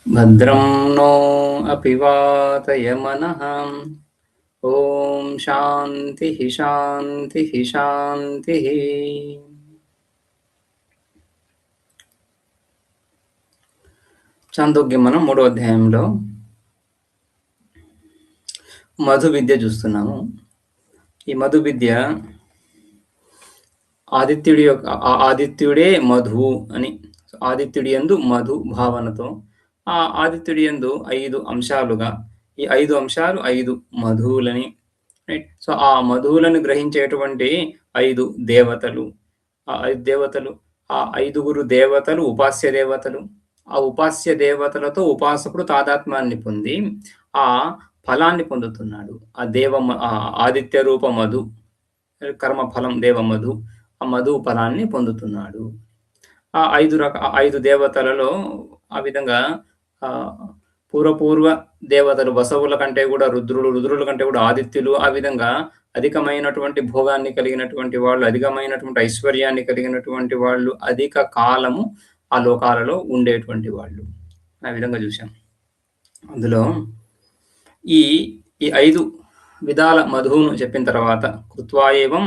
భద్రం नो अपि वातयमनः ఓం శాంతి శాంతి శాంతి. చాందోగ్యం మనం 3వ అధ్యాయంలో మధు విద్య చూస్తున్నాము. ఈ మధు విద్య ఆదిత్యుడే మధువు అని, ఆదిత్యుడి యందు మధు భావనతో ఆ ఆదిత్యుడి యందు 5 అంశాలుగా, ఈ 5 అంశాలు 5 మధువులని, రైట్. సో ఆ మధువులను గ్రహించేటువంటి 5 దేవతలు, ఆ 5 దేవతలు, ఆ 5గురు దేవతలు ఉపాస్య దేవతలు. ఆ ఉపాస్య దేవతలతో ఉపాసకుడు తాదాత్మ్యాన్ని పొంది ఆ ఫలాన్ని పొందుతున్నాడు. ఆ ఆదిత్య రూప మధు, కర్మ ఫలం దేవ మధు, ఆ మధు ఫలాన్ని పొందుతున్నాడు. ఆ 5 దేవతలలో ఆ విధంగా పూర్వ దేవతలు వసవుల కంటే కూడా రుద్రులు, రుద్రుల కంటే కూడా ఆదిత్యులు, ఆ విధంగా అధికమైనటువంటి భోగాన్ని కలిగినటువంటి వాళ్ళు, అధికమైనటువంటి ఐశ్వర్యాన్ని కలిగినటువంటి వాళ్ళు, అధిక కాలము ఆ లోకాలలో ఉండేటువంటి వాళ్ళు, ఆ విధంగా చూశాం. అందులో ఈ 5 విధాల మధువును చెప్పిన తర్వాత కృత్వా ఏవం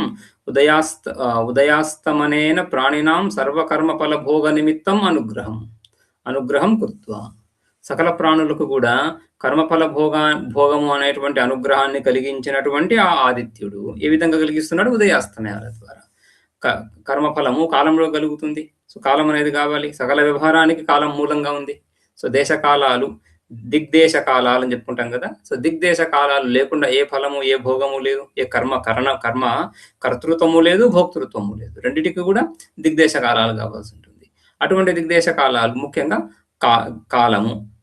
ఉదయాస్తమనేన ప్రాణినాం సర్వకర్మ ఫల భోగ నిమిత్తం అనుగ్రహం కృత్వా, సకల ప్రాణులకు కూడా కర్మఫల భోగము అనేటువంటి అనుగ్రహాన్ని కలిగించినటువంటి ఆ ఆదిత్యుడు ఏ విధంగా కలిగిస్తున్నాడు? ఉదయాస్తమయాల ద్వారా. కర్మఫలము కాలంలో కలుగుతుంది. సో కాలం అనేది కావాలి, సకల వ్యవహారానికి కాలం మూలంగా ఉంది. సో దేశకాలాలు, దిగ్దేశ కాలాలు అని చెప్పుకుంటాం కదా. సో దిగ్దేశ కాలాలు లేకుండా ఏ ఫలము, ఏ భోగము లేదు, ఏ కర్మ కర్తృత్వము లేదు, భోక్తృత్వము లేదు. రెండిటికి కూడా దిగ్దేశ కాలాలు కావాల్సి ఉంటుంది. అటువంటి దిగ్దేశ కాలాలు ముఖ్యంగా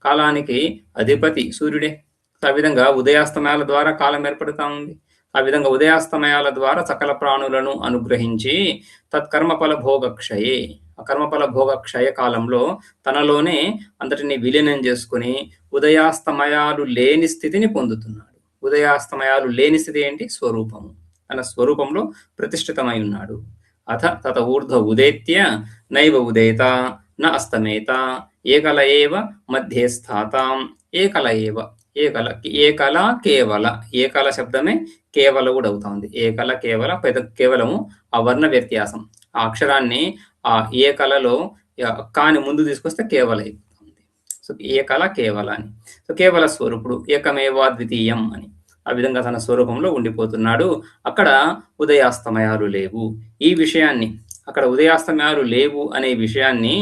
కాలానికి అధిపతి సూర్యుడే. ఆ విధంగా ఉదయాస్తమయాల ద్వారా కాలం ఏర్పడుతూ ఉంది. ఆ విధంగా ఉదయాస్తమయాల ద్వారా సకల ప్రాణులను అనుగ్రహించి తత్కర్మఫల భోగక్షయే, ఆ కర్మఫల భోగక్షయ కాలంలో తనలోనే అంతటిని విలీనం చేసుకుని ఉదయాస్తమయాలు లేని స్థితిని పొందుతున్నాడు. ఉదయాస్తమయాలు లేని స్థితి ఏంటి? స్వరూపము. తన స్వరూపంలో ప్రతిష్ఠితమై ఉన్నాడు. అథ తత ఊర్ధ్వ ఉదేత్య నైవ ఉదేత న అస్తమేత ఏకల ఏవ మధ్యే స్థాతాం. ఏకల ఏవ, ఏకల కేవల, ఏకల శబ్దమే కేవల కూడా అవుతా ఉంది. ఏకల కేవల, కేవలము ఆ వర్ణ వ్యత్యాసం, ఆ అక్షరాన్ని ఆ ఏకలలో కాని ముందు తీసుకొస్తే కేవల అయిపోతుంది. సో ఏకల కేవల అని. సో కేవల స్వరూపుడు, ఏకమేవా ద్వితీయం అని ఆ విధంగా తన స్వరూపంలో ఉండిపోతున్నాడు. అక్కడ ఉదయాస్తమయాలు లేవు. ఈ విషయాన్ని, అక్కడ ఉదయాస్తమయాలు లేవు అనే విషయాన్ని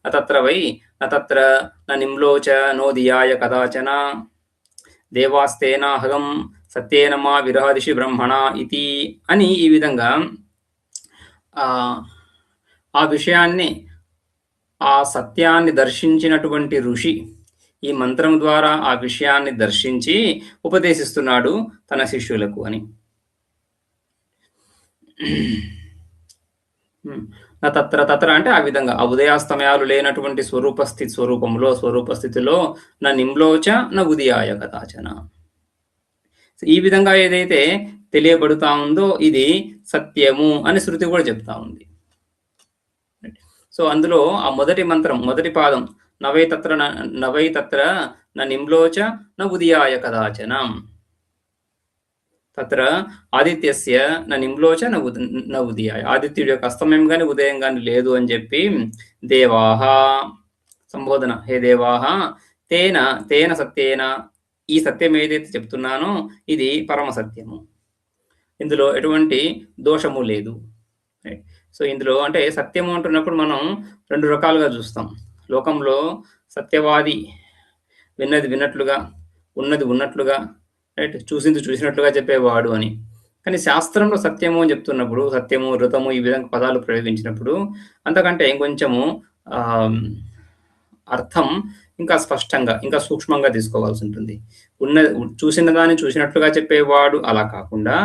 అతత్ర వై నత్ర నిమ్లోచ నోదియాయ కదాచన దేవాస్తేనాహగం సత్యేన మా విరహదిషి బ్రహ్మణ ఇతి అని ఈ విధంగా ఆ విషయాన్ని, ఆ సత్యాన్ని దర్శించినటువంటి ఋషి ఈ మంత్రం ద్వారా ఆ విషయాన్ని దర్శించి ఉపదేశిస్తున్నాడు తన శిష్యులకు అని. తత్ర అంటే ఆ విధంగా ఆ ఉదయాస్తమయాలు లేనటువంటి స్వరూప స్థితిలో నా నిమ్లోచ నా ఉదయాయ కదాచన, ఈ విధంగా ఏదైతే తెలియబడుతా ఉందో ఇది సత్యము అని శృతి కూడా చెప్తా ఉంది. సో అందులో ఆ మొదటి మంత్రం, మొదటి పాదం నవై తత్ర నా నిమ్లోచ నా ఉదయాయ కదాచన, తత్ర ఆదిత్యస్య నా నిమ్లోచ నా ఉదయాయ, ఆదిత్యుడి యొక్క అస్తమయం కానీ ఉదయం కానీ లేదు అని చెప్పి దేవాహ సంబోధన, హే దేవాహ తేన సత్యేన, ఈ సత్యం ఏదైతే చెప్తున్నానో ఇది పరమ సత్యము, ఇందులో ఎటువంటి దోషము లేదు. సో ఇందులో అంటే సత్యము అంటున్నప్పుడు మనం 2 రకాలుగా చూస్తాం. లోకంలో సత్యవాది విన్నది విన్నట్లుగా, ఉన్నది ఉన్నట్లుగా, రైట్, చూసింది చూసినట్లుగా చెప్పేవాడు అని. కానీ శాస్త్రంలో సత్యము అని చెప్తున్నప్పుడు, సత్యము, ఋతము ఈ విధంగా పదాలు ప్రయోగించినప్పుడు అంతకంటే ఇంకొంచెము అర్థం ఇంకా స్పష్టంగా, ఇంకా సూక్ష్మంగా తీసుకోవాల్సి ఉంటుంది. చూసిన దాన్ని చూసినట్లుగా చెప్పేవాడు అలా కాకుండా,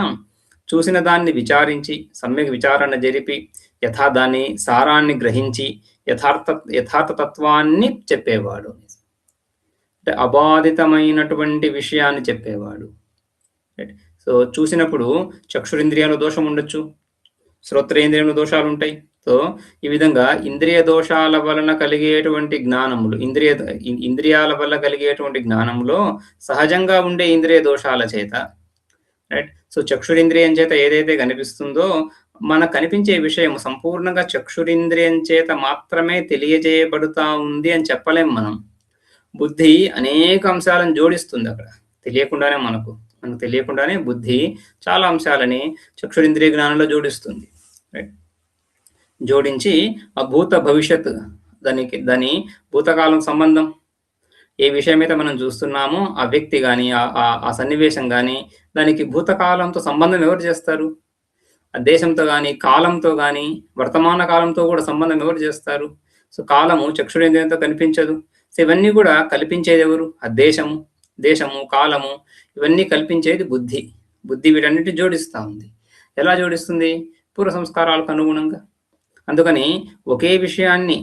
చూసిన దాన్ని విచారించి సమ్యక్ విచారణ జరిపి యథా దాని సారాన్ని గ్రహించి యథార్థతత్వాన్ని చెప్పేవాడు, అంటే అబాధితమైనటువంటి విషయాన్ని చెప్పేవాడు. సో చూసినప్పుడు చక్షురింద్రియంలో దోషం ఉండొచ్చు, శ్రోత్రేంద్రియంలో దోషాలు ఉంటాయి, సో ఈ విధంగా ఇంద్రియ దోషాల వలన కలిగేటువంటి జ్ఞానములు, ఇంద్రియాల వల్ల కలిగేటువంటి జ్ఞానంలో సహజంగా ఉండే ఇంద్రియ దోషాల చేత, రైట్. సో చక్షురింద్రియం చేత ఏదైతే కనిపిస్తుందో, మనకు కనిపించే విషయం సంపూర్ణంగా చక్షురింద్రియం చేత మాత్రమే తెలియజేయబడుతా ఉంది అని చెప్పలేం మనం. బుద్ధి అనేక అంశాలను జోడిస్తుంది అక్కడ తెలియకుండానే. మనకు తెలియకుండానే బుద్ధి చాలా అంశాలని చక్షురింద్రియ జ్ఞానంలో జోడిస్తుంది, రైట్. జోడించి ఆ భూత భవిష్యత్, దాని భూతకాలం సంబంధం, ఏ విషయమైతే మనం చూస్తున్నామో ఆ వ్యక్తి కానీ ఆ సన్నివేశం కానీ, దానికి భూతకాలంతో సంబంధం ఎవరు చేస్తారు? ఆ దేశంతో కానీ, కాలంతో కానీ, వర్తమాన కాలంతో కూడా సంబంధం ఎవరు చేస్తారు? సో కాలము చక్షురేంద్రియంతో కనిపించదు. సో ఇవన్నీ కూడా కల్పించేది ఎవరు? ఆ దేశము, కాలము, ఇవన్నీ కల్పించేది బుద్ధి. బుద్ధి వీటన్నిటి జోడిస్తూ ఉంది. ఎలా జోడిస్తుంది? పూర్వ సంస్కారాలకు అనుగుణంగా. అందుకని ఒకే విషయాన్ని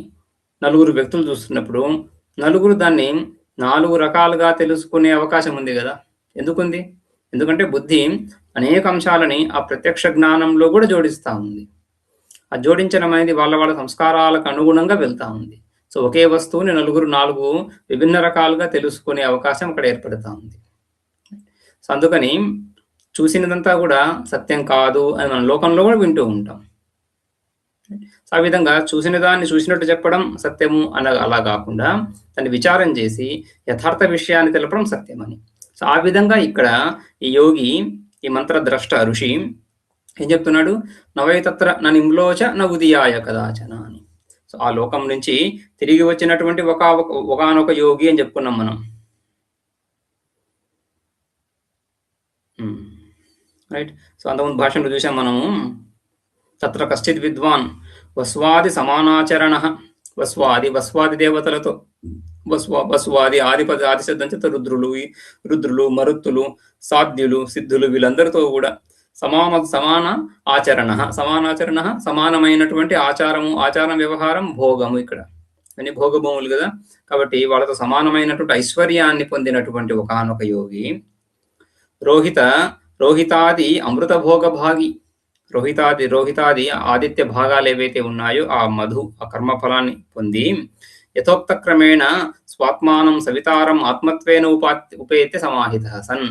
నలుగురు వ్యక్తులు చూస్తున్నప్పుడు నలుగురు దాన్ని 4 రకాలుగా తెలుసుకునే అవకాశం ఉంది కదా. ఎందుకుంది? ఎందుకంటే బుద్ధి అనేక అంశాలని ఆ ప్రత్యక్ష జ్ఞానంలో కూడా జోడిస్తూ ఉంది. ఆ జోడించడం అనేది వాళ్ళ సంస్కారాలకు అనుగుణంగా వెళ్తూ ఉంది. సో ఒకే వస్తువుని 4 విభిన్న రకాలుగా తెలుసుకునే అవకాశం అక్కడ ఏర్పడుతూ ఉంది. సో అందుకని చూసినదంతా కూడా సత్యం కాదు అని మన లోకంలో కూడా వింటూ ఉంటాం. ఆ విధంగా చూసిన దాన్ని చూసినట్టు చెప్పడం సత్యము అలా కాకుండా దాన్ని విచారం చేసి యథార్థ విషయాన్ని తెలపడం సత్యమని. సో ఆ విధంగా ఇక్కడ ఈ యోగి, ఈ మంత్రద్రష్ట ఋషి ఏం చెప్తున్నాడు? నవైతత్ర నిమ్లోచ ఉదియాయ కదాచన అని. సో ఆ లోకం నుంచి తిరిగి వచ్చినటువంటి ఒకనొక యోగి అని చెప్పుకున్నాం మనం, రైట్. సో అంతకుముందు భాషను చూసాం మనము. తత్ర కశ్చిత్ విద్వాన్ వస్వాది సమానాచరణ, వస్వాది దేవతలతో, వస్వాది ఆది సిద్ధం చేత రుద్రులు, మరుత్తులు, సాధ్యులు, సిద్ధులు, వీళ్ళందరితో కూడా సమాన ఆచరణ, సమానమైనటువంటి ఆచారం, వ్యవహారం, భోగము. ఇక్కడ అన్ని భోగభూములు కదా. కాబట్టి వాళ్ళతో సమానమైనటువంటి ఐశ్వర్యాన్ని పొందినటువంటి ఒకనొక యోగి రోహితాది అమృత భోగ భాగి, రోహితాది ఆదిత్య భాగాలు ఏవైతే ఉన్నాయో ఆ కర్మఫలాన్ని పొంది యథోక్త క్రమేణ స్వాత్మానం సవితారం ఆత్మత్వేన ఉపేత్య సమాహిత సన్.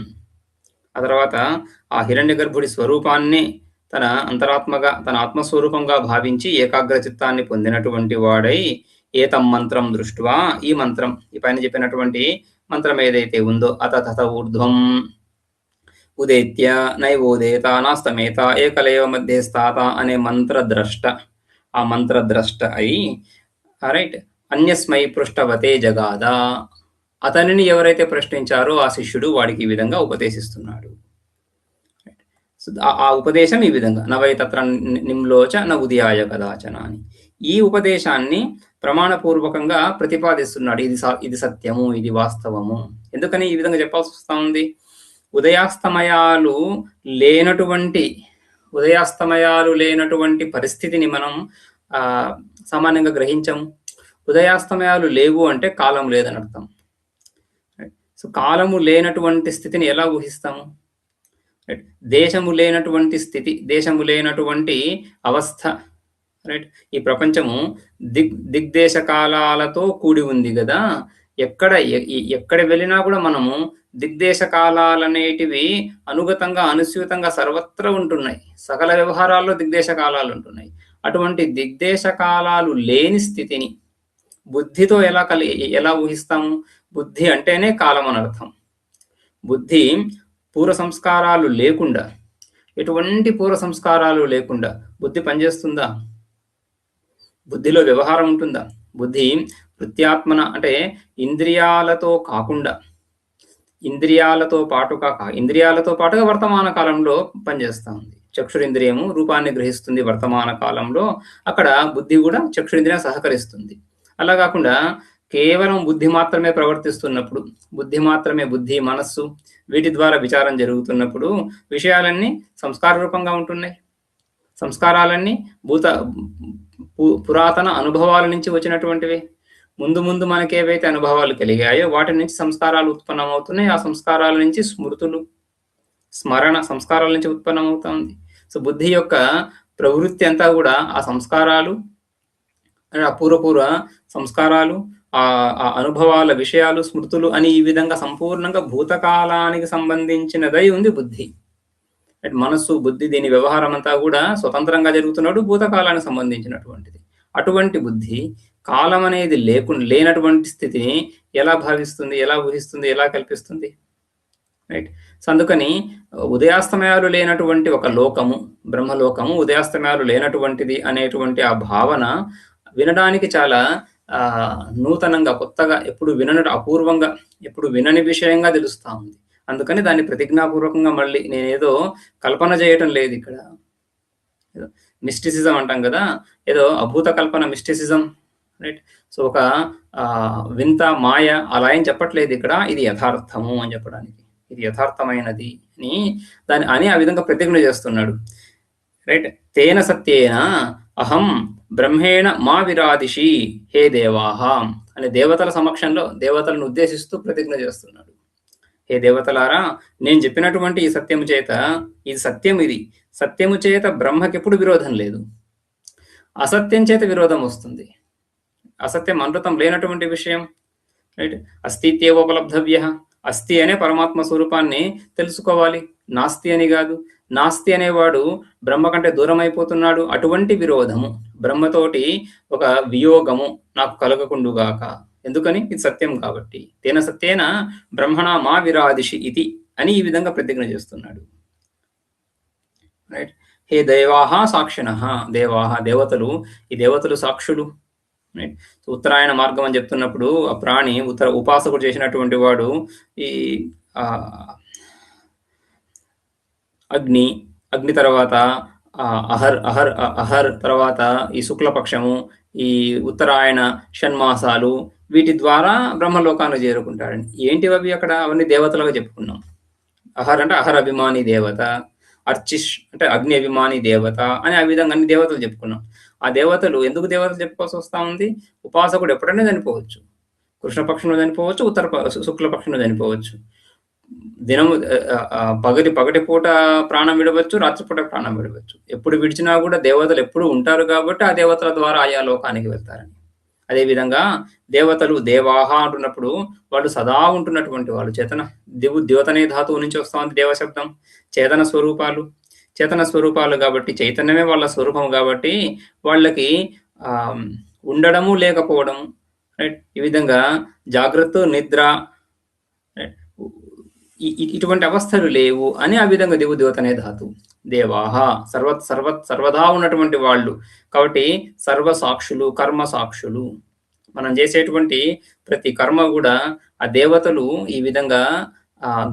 ఆ తర్వాత ఆ హిరణ్య గర్భుడి స్వరూపాన్ని తన అంతరాత్మగా, తన ఆత్మస్వరూపంగా భావించి ఏకాగ్ర చిత్తాన్ని పొందినటువంటి వాడై ఏతం మంత్రం దృష్ట్వా, ఈ మంత్రం, ఈ పైన చెప్పినటువంటి మంత్రం ఏదైతే ఉందో అత ఊర్ధ్వం ఉదేత్య నైవోదేత నాస్తమేత ఏకలేవ మధ్య స్థాత అనే మంత్రద్రష్ట, ఆ మంత్రద్రష్ట అయి, రైట్, అన్యస్మై పృష్ఠవతే జగాద, అతనిని ఎవరైతే ప్రశ్నించారో ఆ శిష్యుడు వాడికి ఈ విధంగా ఉపదేశిస్తున్నాడు. ఆ ఉపదేశం ఈ విధంగా నవైతత్ర నిమ్లోచ ఉదియాయ కదాచన అని. ఈ ఉపదేశాన్ని ప్రమాణపూర్వకంగా ప్రతిపాదిస్తున్నాడు. ఇది సత్యము, ఇది వాస్తవము. ఎందుకని ఈ విధంగా చెప్పాల్సి వస్తూ ఉంది? ఉదయాస్తమయాలు లేనటువంటి పరిస్థితిని మనం సామాన్యంగా గ్రహించము. ఉదయాస్తమయాలు లేవు అంటే కాలం లేదని అర్థం. సో కాలము లేనటువంటి స్థితిని ఎలా ఊహిస్తాము? దేశము లేనటువంటి స్థితి, దేశము లేనటువంటి అవస్థ, రైట్. ఈ ప్రపంచము దిగ్దేశ కాలాలతో కూడి ఉంది కదా. ఎక్కడ వెళ్ళినా కూడా మనము దిగ్దేశ కాలాలనేటివి అనుగతంగా, అనుస్యూతంగా సర్వత్రా ఉంటున్నాయి. సకల వ్యవహారాల్లో దిగ్దేశ కాలాలు ఉంటున్నాయి. అటువంటి దిగ్దేశ కాలాలు లేని స్థితిని బుద్ధితో ఎలా ఊహిస్తాము? బుద్ధి అంటేనే కాలం అని అర్థం. బుద్ధి పూర్వ సంస్కారాలు లేకుండా, ఎటువంటి పూర్వ సంస్కారాలు లేకుండా బుద్ధి పనిచేస్తుందా? బుద్ధిలో వ్యవహారం ఉంటుందా? బుద్ధి వృత్యాత్మన అంటే ఇంద్రియాలతో కాకుండా, ఇంద్రియాలతో పాటుగా వర్తమాన కాలంలో పనిచేస్తూ ఉంది. చక్షురింద్రియము రూపాన్ని గ్రహిస్తుంది వర్తమాన కాలంలో, అక్కడ బుద్ధి కూడా చక్షురింద్రియం సహకరిస్తుంది. అలా కాకుండా కేవలం బుద్ధి మాత్రమే ప్రవర్తిస్తున్నప్పుడు, బుద్ధి, మనస్సు వీటి ద్వారా విచారం జరుగుతున్నప్పుడు విషయాలన్నీ సంస్కార రూపంగా ఉంటున్నాయి. సంస్కారాలన్నీ పురాతన అనుభవాల నుంచి వచ్చినటువంటివి. ముందు మనకి ఏవైతే అనుభవాలు కలిగాయో వాటి నుంచి సంస్కారాలు ఉత్పన్నమవుతున్నాయి. ఆ సంస్కారాల నుంచి స్మృతులు, స్మరణ సంస్కారాల నుంచి ఉత్పన్నమవుతుంది. సో బుద్ధి యొక్క ప్రవృత్తి అంతా కూడా ఆ సంస్కారాలు, ఆ పూర్వపూర్వ సంస్కారాలు, ఆ అనుభవాల విషయాలు, స్మృతులు అని ఈ విధంగా సంపూర్ణంగా భూతకాలానికి సంబంధించినదై ఉంది బుద్ధి. మనస్సు, బుద్ధి, దీని వ్యవహారం అంతా కూడా స్వతంత్రంగా జరుగుతున్నాడు, భూతకాలానికి సంబంధించినటువంటిది. అటువంటి బుద్ధి కాలం అనేది లేనటువంటి స్థితిని ఎలా భావిస్తుంది, ఎలా ఊహిస్తుంది, ఎలా కల్పిస్తుంది? రైట్. సో అందుకని ఉదయాస్తమయాలు లేనటువంటి ఒక లోకము, బ్రహ్మలోకము ఉదయాస్తమయాలు లేనటువంటిది అనేటువంటి ఆ భావన వినడానికి చాలా నూతనంగా, కొత్తగా, అపూర్వంగా, ఎప్పుడు వినని విషయంగా తెలుస్తా ఉంది. అందుకని దాన్ని ప్రతిజ్ఞాపూర్వకంగా మళ్ళీ నేనేదో కల్పన చేయటం లేదు ఇక్కడ. మిస్టిసిజం అంటాం కదా, ఏదో అభూత కల్పన మిస్టిసిజం, రైట్. సో ఒక వింత మాయ అలా ఏం చెప్పట్లేదు ఇక్కడ, ఇది యథార్థము అని చెప్పడానికి, ఇది యథార్థమైనది అని ఆ విధంగా ప్రతిజ్ఞ చేస్తున్నాడు, రైట్. తేన సత్యేన అహం బ్రహ్మేణ మా విరాదిషి హే దేవాహ అనే దేవతల సమక్షంలో దేవతలను ఉద్దేశిస్తూ ప్రతిజ్ఞ చేస్తున్నాడు. హే దేవతలారా, నేను చెప్పినటువంటి ఈ సత్యము చేత, ఇది సత్యం, ఇది సత్యము చేత బ్రహ్మకి ఎప్పుడు విరోధం లేదు. అసత్యం చేత విరోధం వస్తుంది. అసత్యం అనృతం లేనటువంటి విషయం, రైట్. అస్థిత్యేవోపలబ్ధవ్య, అస్థి అనే పరమాత్మ స్వరూపాన్ని తెలుసుకోవాలి, నాస్తి అని కాదు. నాస్తి అనేవాడు బ్రహ్మ కంటే దూరం అయిపోతున్నాడు. అటువంటి విరోధము, బ్రహ్మతోటి ఒక వియోగము నాకు కలగకుండుగాక. ఎందుకని? ఇది సత్యం కాబట్టి. తేన సత్యేన బ్రహ్మణ మా విరాదిషి ఇది అని ఈ విధంగా ప్రతిజ్ఞ చేస్తున్నాడు, రైట్. హే దేవాహ సాక్షిణ, దేవతలు, ఈ దేవతలు సాక్షులు, రైట్. ఉత్తరాయణ మార్గం అని చెప్తున్నప్పుడు ఆ ప్రాణి ఉపాసకుడు చేసినటువంటి వాడు ఈ అగ్ని తర్వాత అహర్ తర్వాత ఈ శుక్లపక్షము, ఈ ఉత్తరాయణ షణ్మాసాలు, వీటి ద్వారా బ్రహ్మలోకాన్ని చేరుకుంటాడని. ఏంటివి అవి? అక్కడ అవన్నీ దేవతలుగా చెప్పుకున్నాం. అహర్ అంటే అహర్ అభిమాని దేవత, అర్చిష్ అంటే అగ్ని అభిమాని దేవత అని ఆ విధంగా అన్ని దేవతలు చెప్పుకున్నాం. ఆ దేవతలు ఎందుకు దేవతలు చెప్పుకోవాల్సి వస్తూ ఉంది? ఉపాసకుడు ఎప్పుడైనా చనిపోవచ్చు, కృష్ణపక్షంలో చనిపోవచ్చు, శుక్లపక్షంలో చనిపోవచ్చు. దినము పగటి పూట ప్రాణం విడవచ్చు, రాత్రిపూట ప్రాణం విడవచ్చు. ఎప్పుడు విడిచినా కూడా దేవతలు ఎప్పుడు ఉంటారు కాబట్టి ఆ దేవతల ద్వారా ఆయా లోకానికి వెళ్తారని. అదేవిధంగా దేవతలు దేవాహ అంటున్నప్పుడు వాళ్ళు సదా ఉంటున్నటువంటి వాళ్ళు, ద్యోతనే ధాతువు నుంచి వస్తా ఉంది దేవశబ్దం. చేతన స్వరూపాలు కాబట్టి, చైతన్యమే వాళ్ళ స్వరూపం కాబట్టి వాళ్ళకి ఉండడము లేకపోవడము, రైట్. ఈ విధంగా జాగ్రత్త, నిద్ర, ఇటువంటి అవస్థలు లేవు అని ఆ విధంగా దేవతనే ధాతు. దేవాహ సర్వదా ఉన్నటువంటి వాళ్ళు కాబట్టి సర్వసాక్షులు, కర్మ సాక్షులు. మనం చేసేటువంటి ప్రతి కర్మ కూడా ఆ దేవతలు ఈ విధంగా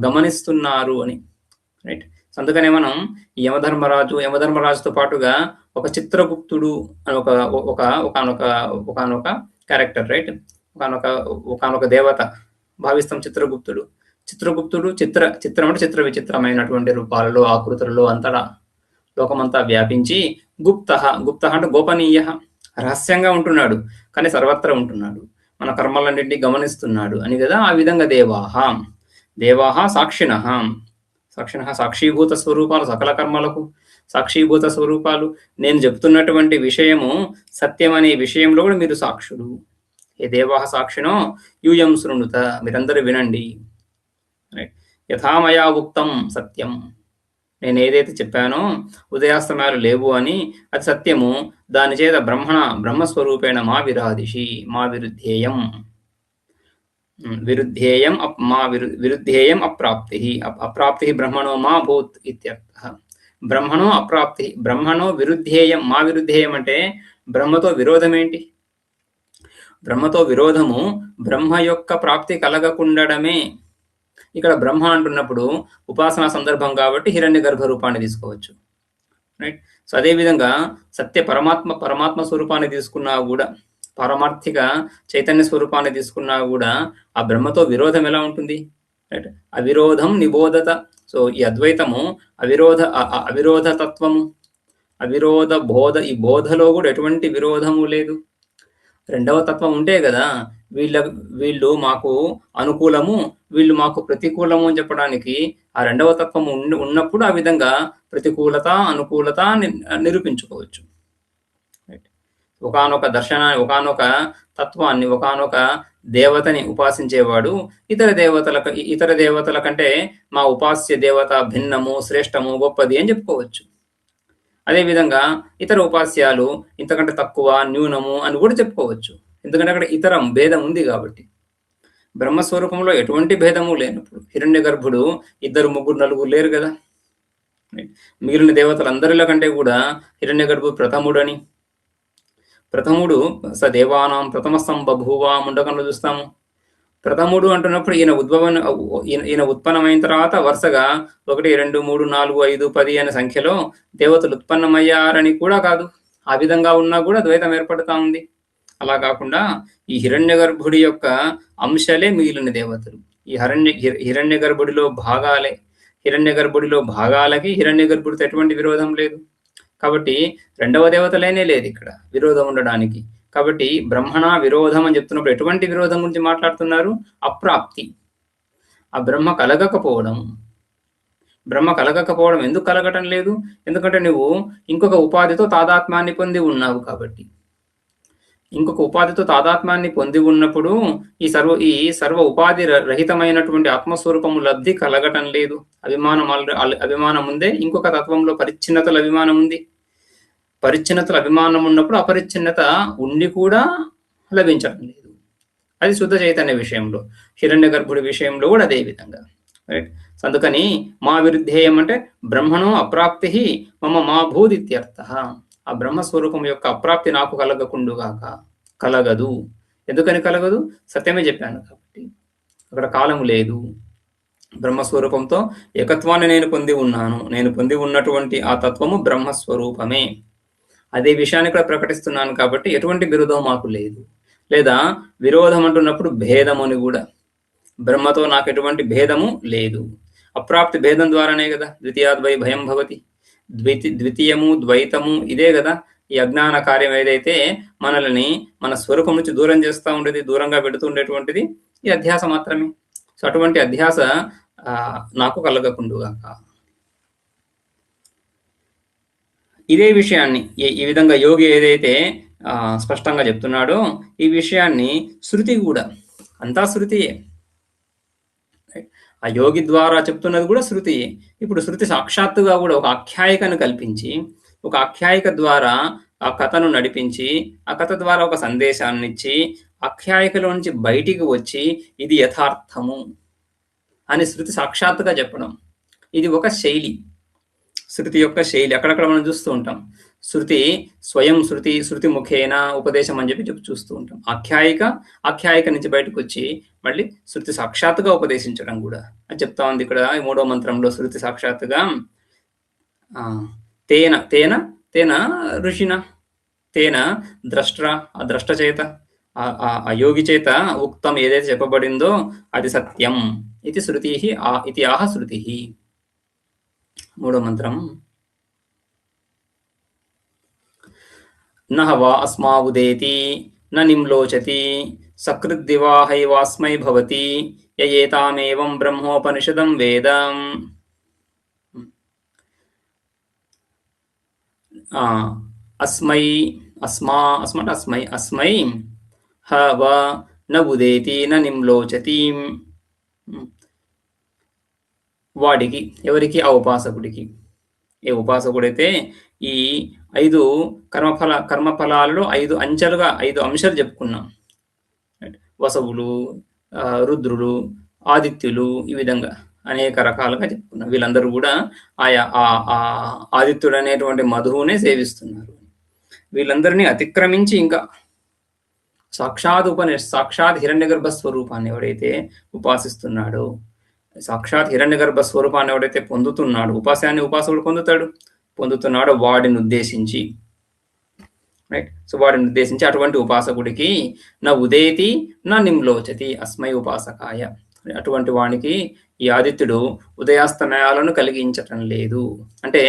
గమనిస్తున్నారు అని, రైట్. అందుకనే మనం యమధర్మరాజుతో పాటుగా ఒక చిత్రగుప్తుడు అని ఒకనొక క్యారెక్టర్, రైట్. ఒకనొక దేవత భావిస్తాం. చిత్రగుప్తుడు చిత్రం అంటే చిత్ర విచిత్రమైనటువంటి రూపాలలో, ఆకృతులలో అంతటా లోకమంతా వ్యాపించి, గుప్త అంటే గోపనీయ, రహస్యంగా ఉంటున్నాడు కానీ సర్వత్రా ఉంటున్నాడు, మన కర్మలన్నింటినీ గమనిస్తున్నాడు అని కదా. ఆ విధంగా దేవాహ సాక్షిణ, సాక్షీభూత స్వరూపాలు, సకల కర్మలకు సాక్షీభూత స్వరూపాలు. నేను చెప్తున్నటువంటి విషయము సత్యం అనే విషయంలో కూడా మీరు సాక్షులు. ఏ దేవాహ సాక్షినో యూయం శృణుత, మీరందరూ వినండి, యథామయా ఉక్తం సత్యం. నేను ఏదైతే చెప్పానో ఉదయాస్తమయాలు లేవు అని, అది సత్యము. దాని చేత బ్రహ్మస్వరూపేణ మా విరాదిషి, మా విరుద్ధేయం అప్రాప్తి బ్రహ్మణో మా భూత్ ఇత్యర్థ. బ్రహ్మణో అప్రాప్తి, బ్రహ్మణో విరుద్ధేయం. మా విరుద్ధేయం అంటే బ్రహ్మతో విరోధం ఏంటి? బ్రహ్మతో విరోధము బ్రహ్మ యొక్క ప్రాప్తి కలగకుండడమే. ఇక్కడ బ్రహ్మ అంటున్నప్పుడు ఉపాసనా సందర్భం కాబట్టి హిరణ్య గర్భ రూపాన్ని తీసుకోవచ్చు, రైట్. సో అదేవిధంగా సత్య పరమాత్మ స్వరూపాన్ని తీసుకున్నా కూడా, పారమార్థిక చైతన్య స్వరూపాన్ని తీసుకున్నా కూడా ఆ బ్రహ్మతో విరోధం ఎలా ఉంటుంది, రైట్. అవిరోధం నిబోధత. సో ఈ అద్వైతము అవిరోధ తత్వము, ఈ బోధలో కూడా ఎటువంటి విరోధము లేదు. రెండవ తత్వం ఉంటే కదా వీళ్ళు మాకు అనుకూలము, వీళ్ళు మాకు ప్రతికూలము అని చెప్పడానికి ఆ రెండవ తత్వం ఉన్నప్పుడు ఆ విధంగా ప్రతికూలత, అనుకూలత నిరూపించుకోవచ్చు. ఒకానొక దర్శనాన్ని, ఒకానొక తత్వాన్ని, ఒకానొక దేవతని ఉపాసించేవాడు ఇతర దేవతల కంటే మా ఉపాస్య దేవత భిన్నము, శ్రేష్టము, గొప్పది అని చెప్పుకోవచ్చు. అదేవిధంగా ఇతర ఉపాస్యాలు ఇంతకంటే తక్కువ, న్యూనము అని కూడా చెప్పుకోవచ్చు. ఎందుకంటే అక్కడ ఇతరం భేదం ఉంది కాబట్టి. బ్రహ్మస్వరూపంలో ఎటువంటి భేదము లేనప్పుడు హిరణ్య గర్భుడు 2, 3, 4 లేరు కదా. మిగిలిన దేవతలందరిలో కంటే కూడా హిరణ్య గర్భుడు ప్రథముడు స దేవానాం ప్రథమ సంబభూవ ముండకంలో చూస్తాము. ప్రథముడు అంటున్నప్పుడు ఈయన ఉత్పన్నమైన తర్వాత వరుసగా 1, 2, 3, 4, 5, 10 అనే సంఖ్యలో దేవతలు ఉత్పన్నమయ్యారని కూడా కాదు. ఆ విధంగా ఉన్నా కూడా ద్వైతం ఏర్పడుతూ ఉంది. అలా కాకుండా ఈ హిరణ్య గర్భుడి యొక్క అంశాలే మిగిలిన దేవతలు. ఈ హిరణ్య గర్భుడిలో భాగాలకి హిరణ్య గర్భుడితో ఎటువంటి విరోధం లేదు. కాబట్టి రెండవ దేవతలేనే లేదు ఇక్కడ విరోధం ఉండడానికి. కాబట్టి బ్రహ్మణ విరోధం అని చెప్తున్నప్పుడు ఎటువంటి విరోధం గురించి మాట్లాడుతున్నారు? అప్రాప్తి. ఆ బ్రహ్మ కలగకపోవడం ఎందుకు కలగటం లేదు? ఎందుకంటే నువ్వు ఇంకొక ఉపాధితో తాదాత్మ్యాన్ని పొంది ఉన్నావు కాబట్టి. ఇంకొక ఉపాధితో తాదాత్మ్యాన్ని పొంది ఉన్నప్పుడు ఈ సర్వ ఉపాధి రహితమైనటువంటి ఆత్మస్వరూపము లబ్ధి కలగటం లేదు. అభిమానం ఉందే. ఇంకొక తత్వంలో పరిచ్ఛిన్నతల అభిమానం ఉంది. పరిచ్ఛిన్నతల అభిమానం ఉన్నప్పుడు అపరిచ్ఛిన్నత ఉండి కూడా లభించడం లేదు. అది శుద్ధ చైతన్య విషయంలో, హిరణ్య గర్భుడి విషయంలో కూడా అదే విధంగా. రైట్. అందుకని మా విరుద్ధేయం అంటే బ్రహ్మణో అప్రాప్తి మమ మా భూదిత్యర్థ. ఆ బ్రహ్మస్వరూపం యొక్క అప్రాప్తి నాకు కలగదు. ఎందుకని కలగదు? సత్యమే చెప్పాను కాబట్టి. అక్కడ కాలము లేదు. బ్రహ్మస్వరూపంతో ఏకత్వాన్ని నేను పొంది ఉన్నటువంటి ఆ తత్వము బ్రహ్మస్వరూపమే. అదే విషయాన్ని కూడా ప్రకటిస్తున్నాను కాబట్టి ఎటువంటి విరోధం మాకు లేదు. లేదా విరోధం అంటున్నప్పుడు భేదం అని కూడా, బ్రహ్మతో నాకు ఎటువంటి భేదము లేదు. అప్రాప్తి భేదం ద్వారానే కదా ద్వితీయాద్వై భయం భవతి. ద్వితీయము, ద్వైతము ఇదే కదా ఈ అజ్ఞాన కార్యం ఏదైతే మనల్ని మన స్వరూపం నుంచి దూరం చేస్తూ ఉండేది, దూరంగా పెడుతుండేటువంటిది ఈ అధ్యాస మాత్రమే. సో అటువంటి అధ్యాస నాకు కలగకుండుగాక. ఇదే విషయాన్ని ఈ విధంగా యోగి ఏదైతే స్పష్టంగా చెప్తున్నాడో ఈ విషయాన్ని శృతి కూడా, అంతా శృతియే. ఆ యోగి ద్వారా చెప్తున్నది కూడా శృతియే. ఇప్పుడు శృతి సాక్షాత్తుగా కూడా ఒక ఆఖ్యాయికను కల్పించి, ఒక ఆఖ్యాయిక ద్వారా ఆ కథను నడిపించి, ఆ కథ ద్వారా ఒక సందేశాన్ని ఇచ్చి, ఆఖ్యాయికలో నుంచి బయటికి వచ్చి ఇది యథార్థము అని శృతి సాక్షాత్తుగా చెప్పడం, ఇది ఒక శైలి, శృతి యొక్క శైలి. అక్కడక్కడ మనం చూస్తూ ఉంటాం. స్వయం శృతి ముఖేన ఉపదేశం అని చెప్పి చూస్తూ ఉంటాం. ఆఖ్యాయిక నుంచి బయటకు వచ్చి మళ్ళీ శృతి సాక్షాత్తుగా ఉపదేశించడం కూడా అని చెప్తా ఉంది. ఇక్కడ 3వ మంత్రంలో శృతి సాక్షాత్తుగా తేన ఋషిన, తేన ఆ ద్రష్ట చేత, ఆ యోగి చేత ఉక్తం ఏదైతే చెప్పబడిందో అది సత్యం. ఇది శృతి ఇది ఆహ శృతి. 3వ మంత్రం. నహ వా అస్మా ఉదేతి న నిమ్లోచతి సకృద్దివాహైవాస్మై భవతి యయేతామేవం బ్రహ్మోపనిషదం వేద. అస్మై హ వ న ఉదేతి న నిమ్లోచతి. వాడికి, ఎవరికి? ఆ ఉపాసకుడికి. ఏ ఉపాసకుడైతే ఈ 5 కర్మఫలాలలో 5 అంశాలు చెప్పుకున్నాం. వసవులు, రుద్రులు, ఆదిత్యులు, ఈ విధంగా అనేక రకాలుగా చెప్పుకున్నాం. వీళ్ళందరూ కూడా ఆయా ఆదిత్యుడు అనేటువంటి మధువునే సేవిస్తున్నారు. వీళ్ళందరినీ అతిక్రమించి ఇంకా సాక్షాత్ హిరణ్యగర్భ స్వరూపాన్ని ఎవడైతే ఉపాసిస్తున్నాడో, సాక్షాత్ హిరణ్యగర్భ స్వరూపాన్ని ఎవడైతే పొందుతున్నాడు, ఉపాసకుడు పొందుతున్నాడో వాడిని ఉద్దేశించి, రైట్. సో వాడిని ఉద్దేశించి అటువంటి ఉపాసకుడికి నా ఉదేతి నా నిమ్లోచతి అస్మై ఉపాసకాయ, అటువంటి వానికి ఈ ఆదిత్యుడు ఉదయాస్తమయాలను కలిగించటం లేదు. అంటే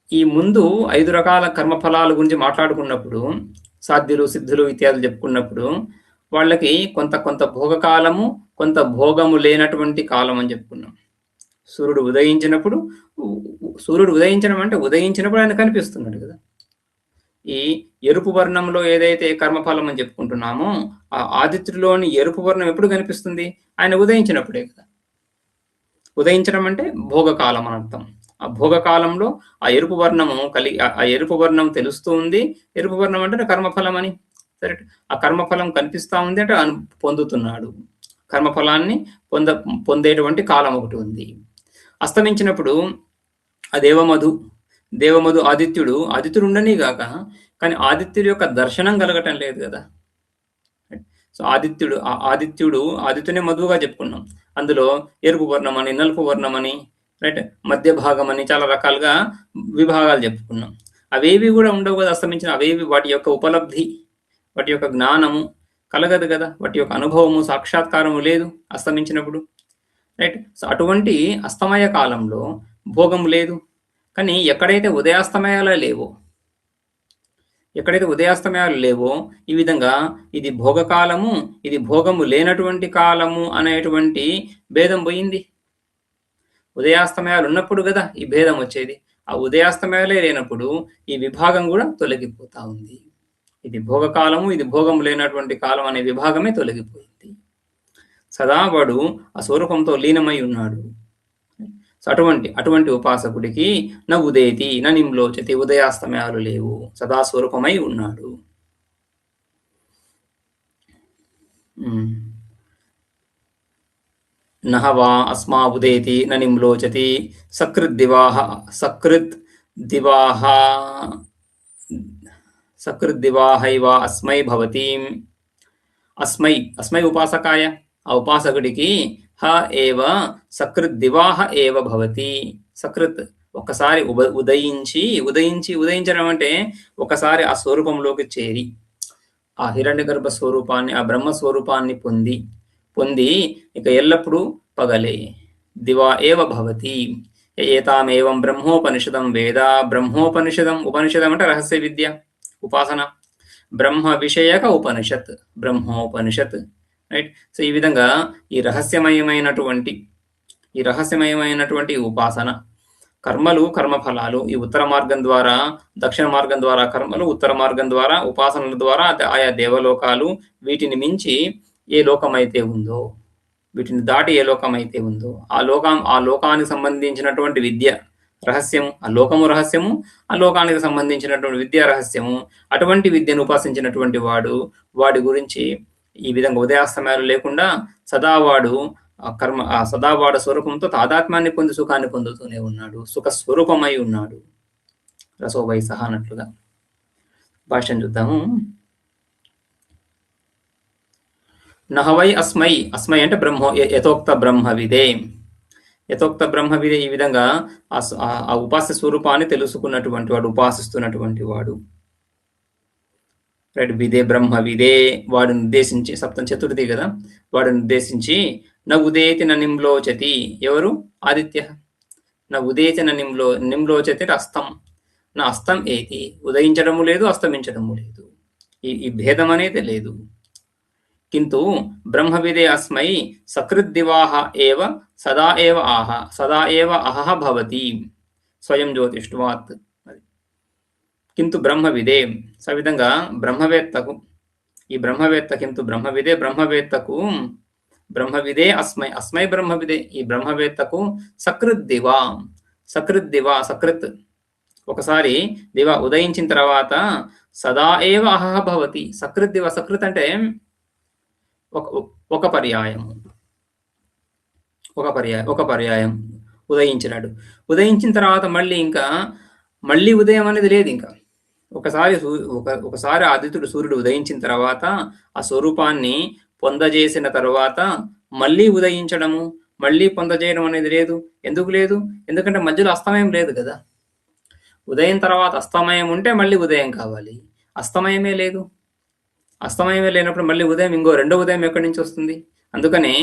ఈ ముందు 5 రకాల కర్మఫలాల గురించి మాట్లాడుకున్నప్పుడు సాధ్యులు సిద్ధులు ఇత్యాదులు చెప్పుకున్నప్పుడు వాళ్ళకి కొంత కొంత భోగకాలము, కొంత భోగము లేనటువంటి కాలం అని చెప్పుకున్నాం. సూర్యుడు ఉదయించినప్పుడు సూర్యుడు ఉదయించడం అంటే ఉదయించినప్పుడు ఆయన కనిపిస్తున్నాడు కదా. ఈ ఎరుపు వర్ణంలో ఏదైతే కర్మఫలం అని చెప్పుకుంటున్నామో ఆ ఆదిత్యుడిలోని ఎరుపు వర్ణం ఎప్పుడు కనిపిస్తుంది? ఆయన ఉదయించినప్పుడే కదా. ఉదయించడం అంటే భోగకాలం అని అర్థం. ఆ భోగకాలంలో ఆ ఎరుపు వర్ణము ఆ ఎరుపు వర్ణం తెలుస్తూ ఉంది. ఎరుపు వర్ణం అంటే కర్మఫలం అని. సరే, ఆ కర్మఫలం కనిపిస్తా ఉంది అంటే పొందుతున్నాడు. కర్మఫలాన్ని పొందేటువంటి కాలం ఒకటి ఉంది. అస్తమించినప్పుడు ఆ దేవమధు ఆదిత్యుడు ఉండని గాక, కానీ ఆదిత్యుడి యొక్క దర్శనం కలగటం లేదు కదా. సో ఆదిత్యునే మధువుగా చెప్పుకున్నాం. అందులో ఎరుపు వర్ణం అని, నలుపు వర్ణం అని, రైట్, మధ్య భాగం అని చాలా రకాలుగా విభాగాలు చెప్పుకున్నాం. అవేవి కూడా ఉండవు కదా అస్తమించిన. అవేవి వాటి యొక్క ఉపలబ్ధి, వాటి యొక్క జ్ఞానము కలగదు కదా. వాటి యొక్క అనుభవము, సాక్షాత్కారము లేదు అస్తమించినప్పుడు, రైట్. సో అటువంటి అస్తమయ కాలంలో భోగం లేదు. కానీ ఎక్కడైతే ఉదయాస్తమయాలు లేవో ఈ విధంగా ఇది భోగకాలము, ఇది భోగము లేనటువంటి కాలము అనేటువంటి భేదం పోయింది. ఉదయాస్తమయాలు ఉన్నప్పుడు కదా ఈ భేదం వచ్చేది. ఆ ఉదయాస్తమయాలే లేనప్పుడు ఈ విభాగం కూడా తొలగిపోతా ఉంది. ఇది భోగకాలము, ఇది భోగము లేనటువంటి కాలం అనే విభాగమే తొలగిపోయింది. సదా వాడు ఆ స్వరూపంతో లీనమై ఉన్నాడు. సో అటువంటి ఉపాసకుడికి న ఉదేతి న నిమ్లోచతి, ఉదయాస్తమయాలు లేవు, సదా స్వరూపమై ఉన్నాడు. నహవా అస్మా ఉదేతి న నిమ్లోచతి సకృత్ దివాహైవ అస్మై భవతి. అస్మై ఉపాసకాయ, ఆ ఉపాసకుడికి హ ఏవ సకృత్ దివాహ ఏవ భవతి. సకృత్ ఒకసారి ఉదయించడం అంటే ఒకసారి ఆ స్వరూపంలోకి చేరి ఆ హిరణ్యగర్భ స్వరూపాన్ని, ఆ బ్రహ్మ స్వరూపాన్ని పొంది ఇక ఎల్లప్పుడూ పగలే. దివా ఏవ భవతి. ఏతామేవం బ్రహ్మోపనిషదం వేద. ఉపనిషదం అంటే రహస్య విద్య, ఉపాసన. బ్రహ్మ విషయక ఉపనిషత్, బ్రహ్మోపనిషత్, రైట్. సో ఈ విధంగా ఈ రహస్యమయమైనటువంటి ఉపాసన, కర్మలు, కర్మఫలాలు, ఈ ఉత్తర మార్గం ద్వారా, దక్షిణ మార్గం ద్వారా కర్మలు, ఉత్తర మార్గం ద్వారా ఉపాసనల ద్వారా ఆయా దేవలోకాలు, వీటిని మించి ఏ లోకమైతే ఉందో, వీటిని దాటి ఏ లోకమైతే ఉందో ఆ లోకానికి సంబంధించినటువంటి విద్య రహస్యము, ఆ లోకము రహస్యము, ఆ లోకానికి సంబంధించినటువంటి విద్యా రహస్యము. అటువంటి విద్యను ఉపాసించినటువంటి వాడి గురించి ఈ విధంగా ఉదయాస్తమయాలు లేకుండా సదావాడు స్వరూపంతో తాదాత్మ్యాన్ని పొంది సుఖాన్ని పొందుతూనే ఉన్నాడు. సుఖ స్వరూపమై ఉన్నాడు, రసోవై సహా అన్నట్లుగా. భాష్యం చూద్దాము. నహవై అస్మై అంటే యథోక్త బ్రహ్మవిదే. ఈ విధంగా ఆ ఉపాస్య స్వరూపాన్ని తెలుసుకున్నటువంటి వాడు, ఉపాసిస్తున్నటువంటి వాడు, రైట్. విదే వాడిని ఉద్దేశించి, సప్తం చతుర్థి కదా, వాడిని ఉద్దేశించి న ఉదేతి న నిమ్లోచతి. ఎవరు? ఆదిత్య. న ఉదేతి న నిమ్లోచతి అస్తం. నా అస్తం ఏతి, ఉదయించడము లేదు, అస్తమించడము లేదు, ఈ భేదం అనేది లేదు. కింటు బ్రహ్మవిదే అస్మై సకృద్దివాహ ఏవ సదా ఏవ అహః భవతి స్వయం జ్యోతిష్వాత్. కింటు బ్రహ్మవిదే, సవిధంగా బ్రహ్మవేత్తకు, బ్రహ్మవిదే అస్మై బ్రహ్మవిదే, ఈ బ్రహ్మవేత్తకు సకృత్ ఒకసారి దివా ఉదయించిన తర్వాత సదా ఏవ అహః భవతి. సకృత్ అంటే ఒక పర్యాయం ఉదయించినాడు. ఉదయించిన తర్వాత మళ్ళీ ఉదయం అనేది లేదు. ఇంకా ఒకసారి ఆదిత్యుడు సూర్యుడు ఉదయించిన తర్వాత ఆ స్వరూపాన్ని పొందజేసిన తర్వాత మళ్ళీ ఉదయించడము, మళ్ళీ పొందజేయడం అనేది లేదు. ఎందుకు లేదు? ఎందుకంటే మధ్యలో అస్తమయం లేదు కదా. ఉదయం తర్వాత అస్తమయం ఉంటే మళ్ళీ ఉదయం కావాలి, అస్తమయమే లేదు. అస్తమయమే లేనప్పుడు మళ్ళీ ఉదయం, రెండో ఉదయం ఎక్కడి నుంచి వస్తుంది? అందుకనే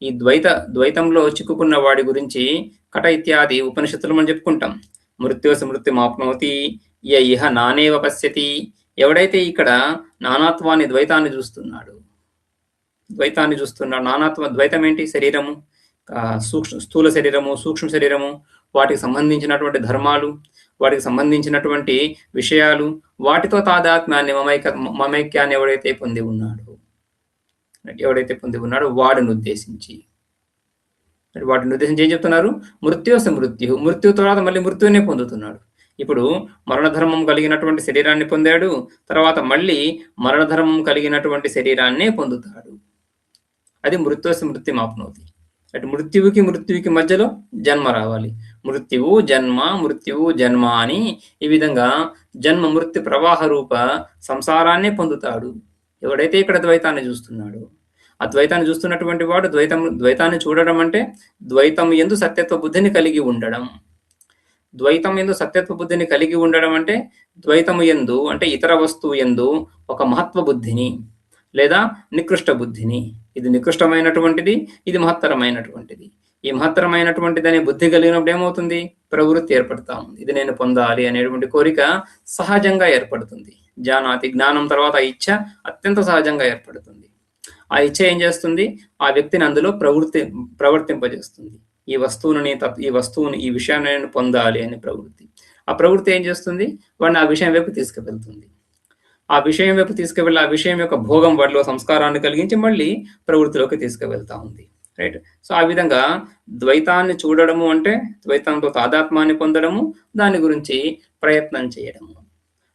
ఈ ద్వైతంలో చిక్కుకున్న వాడి గురించి కట ఇత్యాది ఉపనిషత్తులు మనం చెప్పుకుంటాం. మృత్యోసి మృత్యుమాప్నోతి య ఇహ నానేవ పశ్యతి ఎవడైతే ఇక్కడ నానాత్వాన్ని, ద్వైతాన్ని చూస్తున్నాడు, ద్వైతం ఏంటి? శరీరము, స్థూల శరీరము, సూక్ష్మ శరీరము, వాటికి సంబంధించినటువంటి ధర్మాలు, వాటికి సంబంధించినటువంటి విషయాలు, వాటితో తాదాత్మ్యాన్ని, మమైక్యాన్ని ఎవడైతే పొంది ఉన్నాడో వాడిని ఉద్దేశించి ఏం చెప్తున్నారు? మృత్యోస మృత్యు తర్వాత మళ్ళీ మృత్యునే పొందుతున్నాడు. ఇప్పుడు మరణధర్మం కలిగినటువంటి శరీరాన్ని పొందాడు, తర్వాత మళ్ళీ మరణధర్మం కలిగినటువంటి శరీరాన్నే పొందుతాడు. అది మృత్యోస మృత్యుమాప్నోతి. అంటే మృత్యువుకి మధ్యలో జన్మ రావాలి. మృత్యువు జన్మ అని ఈ విధంగా జన్మ మృత్యు ప్రవాహ రూప సంసారాన్నే పొందుతాడు ఎవడైతే ఇక్కడ ద్వైతాన్ని చూస్తున్నాడు. అద్వైతాన్ని చూస్తున్నటువంటి వాడు ద్వైతాన్ని చూడడం అంటే ద్వైతం యందు సత్యత్వ బుద్ధిని కలిగి ఉండడం. ద్వైతం యందు సత్యత్వ బుద్ధిని కలిగి ఉండడం అంటే ద్వైతము యందు అంటే ఇతర వస్తువు యందు ఒక మహత్వ బుద్ధిని లేదా నికృష్ట బుద్ధిని, ఇది నికృష్టమైనటువంటిది, ఇది మహత్తరమైనటువంటిది. ఈ మహత్తరమైనటువంటిది అనే బుద్ధి కలిగినప్పుడు ఏమవుతుంది? ప్రవృత్తి ఏర్పడతా ఉంది. ఇది నేను పొందాలి అనేటువంటి కోరిక సహజంగా ఏర్పడుతుంది. జ్ఞానం తర్వాత ఆ ఇచ్ఛ అత్యంత సహజంగా ఏర్పడుతుంది. ఆ ఇచ్ఛ ఏం చేస్తుంది? ఆ వ్యక్తిని అందులో ప్రవర్తింపజేస్తుంది. ఈ వస్తువుని ఈ విషయాన్ని నేను పొందాలి అనే ప్రవృత్తి. ఆ ప్రవృత్తి ఏం చేస్తుంది? వాడిని ఆ విషయం వైపు తీసుకువెళ్తుంది. ఆ విషయం వైపు తీసుకువెళ్ళి ఆ విషయం యొక్క భోగం వాడిలో సంస్కారాన్ని కలిగించి మళ్ళీ ప్రవృత్తిలోకి తీసుకువెళ్తా ఉంది. రైట్. సో ఆ విధంగా ద్వైతాన్ని చూడడము అంటే ద్వైతంతో తాదాత్మ్యాన్ని పొందడము, దాని గురించి ప్రయత్నం చేయడము.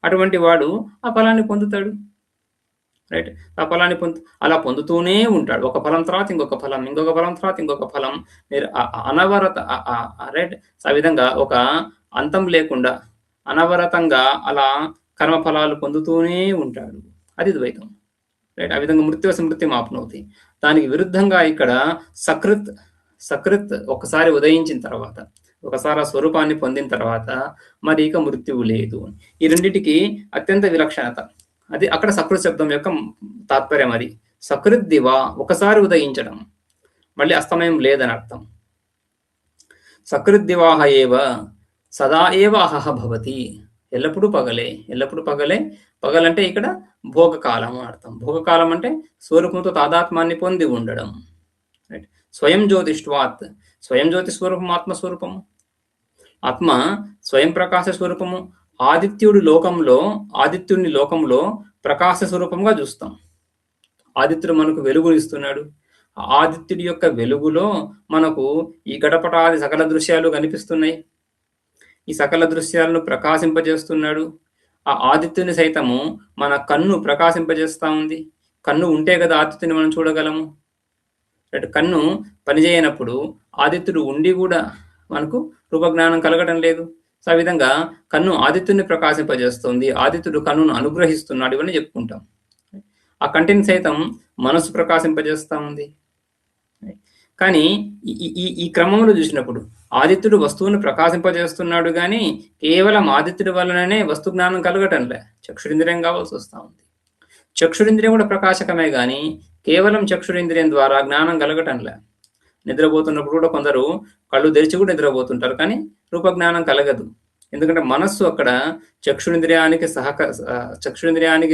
అటువంటి వాడు ఆ ఫలాన్ని పొందుతాడు. రైట్. ఆ ఫలాన్ని అలా పొందుతూనే ఉంటాడు. ఒక ఫలం తర్వాత ఇంకొక ఫలం, ఇంకొక ఫలం తర్వాత ఇంకొక ఫలం, అనవరత. రైట్. ఆ విధంగా ఒక అంతం లేకుండా అనవరతంగా అలా కర్మఫలాలు పొందుతూనే ఉంటాడు. అది ద్వైతం. రైట్. ఆ విధంగా మృత్యుం ఆప్నోతి. దానికి విరుద్ధంగా ఇక్కడ సకృత్ ఒకసారి ఉదయించిన తర్వాత, ఒకసారి ఆ స్వరూపాన్ని పొందిన తర్వాత మరి ఇక మృత్యువు లేదు. ఈ రెండింటికి అత్యంత విలక్షణత. అది అక్కడ సకృత్ శబ్దం యొక్క తాత్పర్యం. అది సకృత్ దివా, ఒకసారి ఉదయించడం, మళ్ళీ అస్తమయం లేదని అర్థం. సకృత్ దివాహ ఏవ సదా ఏవ అహహ భవతి. ఎల్లప్పుడూ పగలే. పగలంటే ఇక్కడ భోగకాలం అర్థం. భోగకాలం అంటే స్వరూపంతో తాదాత్మ్యాన్ని పొంది ఉండడం. రైట్. స్వయం జ్యోతిష్వాత్, స్వయం జ్యోతి స్వరూపము ఆత్మస్వరూపము. ఆత్మ స్వయం ప్రకాశ స్వరూపము. ఆదిత్యుడిని లోకంలో ప్రకాశ స్వరూపంగా చూస్తాం. ఆదిత్యుడు మనకు వెలుగునిస్తున్నాడు. ఆదిత్యుడి యొక్క వెలుగులో మనకు ఈ గడపటాది సకల దృశ్యాలు కనిపిస్తున్నాయి. ఈ సకల దృశ్యాలను ప్రకాశింపజేస్తున్నాడు. ఆ ఆదిత్యుని సైతము మన కన్ను ప్రకాశింపజేస్తా ఉంది. కన్ను ఉంటే కదా ఆదిత్యుని మనం చూడగలము. కన్ను పనిచేయనప్పుడు ఆదిత్యుడు ఉండి కూడా మనకు రూపజ్ఞానం కలగడం లేదు. సో ఆ విధంగా కన్ను ఆదిత్యుని ప్రకాశింపజేస్తుంది, ఆదిత్యుడు కన్నును అనుగ్రహిస్తున్నాడు, ఇవన్నీ చెప్పుకుంటాం. ఆ కంటిని సైతం మనస్సు ప్రకాశింపజేస్తా ఉంది. కానీ ఈ క్రమంలో చూసినప్పుడు ఆదిత్యుడు వస్తువును ప్రకాశింపజేస్తున్నాడు, కానీ కేవలం ఆదిత్యుడి వలననే వస్తు జ్ఞానం కలగటంలే. చక్షురింద్రియం కావాల్సి వస్తూ ఉంది. చక్షురింద్రియం కూడా ప్రకాశకమే, కానీ కేవలం చక్షురింద్రియం ద్వారా జ్ఞానం కలగటంలే. నిద్రపోతున్నప్పుడు కూడా కొందరు కళ్ళు తెరిచి కూడా నిద్రపోతుంటారు, కానీ రూపజ్ఞానం కలగదు. ఎందుకంటే మనస్సు అక్కడ చక్షురింద్రియానికి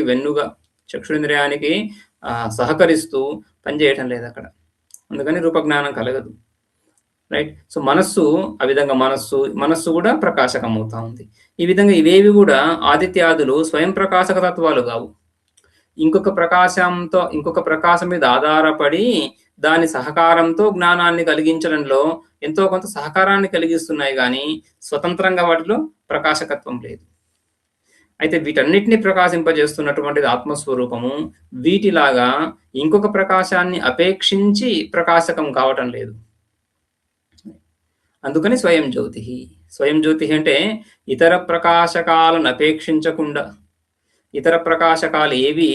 వెన్నుగా, చక్షురింద్రియానికి సహకరిస్తూ పనిచేయటం లేదు అక్కడ. అందుకని రూపజ్ఞానం కలగదు. రైట్. సో ఆ విధంగా మనస్సు కూడా ప్రకాశకం అవుతా ఉంది. ఈ విధంగా ఇవేవి కూడా ఆదిత్యాదులు స్వయం ప్రకాశక తత్వాలు కావు. ఇంకొక ప్రకాశం మీద ఆధారపడి దాని సహకారంతో జ్ఞానాన్ని కలిగించడంలో ఎంతో కొంత సహకారాన్ని కలిగిస్తున్నాయి, కానీ స్వతంత్రంగా వాటిలో ప్రకాశకత్వం లేదు. అయితే వీటన్నిటిని ప్రకాశింపజేస్తున్నటువంటిది ఆత్మస్వరూపము. వీటిలాగా ఇంకొక ప్రకాశాన్ని అపేక్షించి ప్రకాశకం కావటం లేదు. అందుకని స్వయం జ్యోతి అంటే ఇతర ప్రకాశకాలను అపేక్షించకుండా, ఇతర ప్రకాశకాలు ఏవి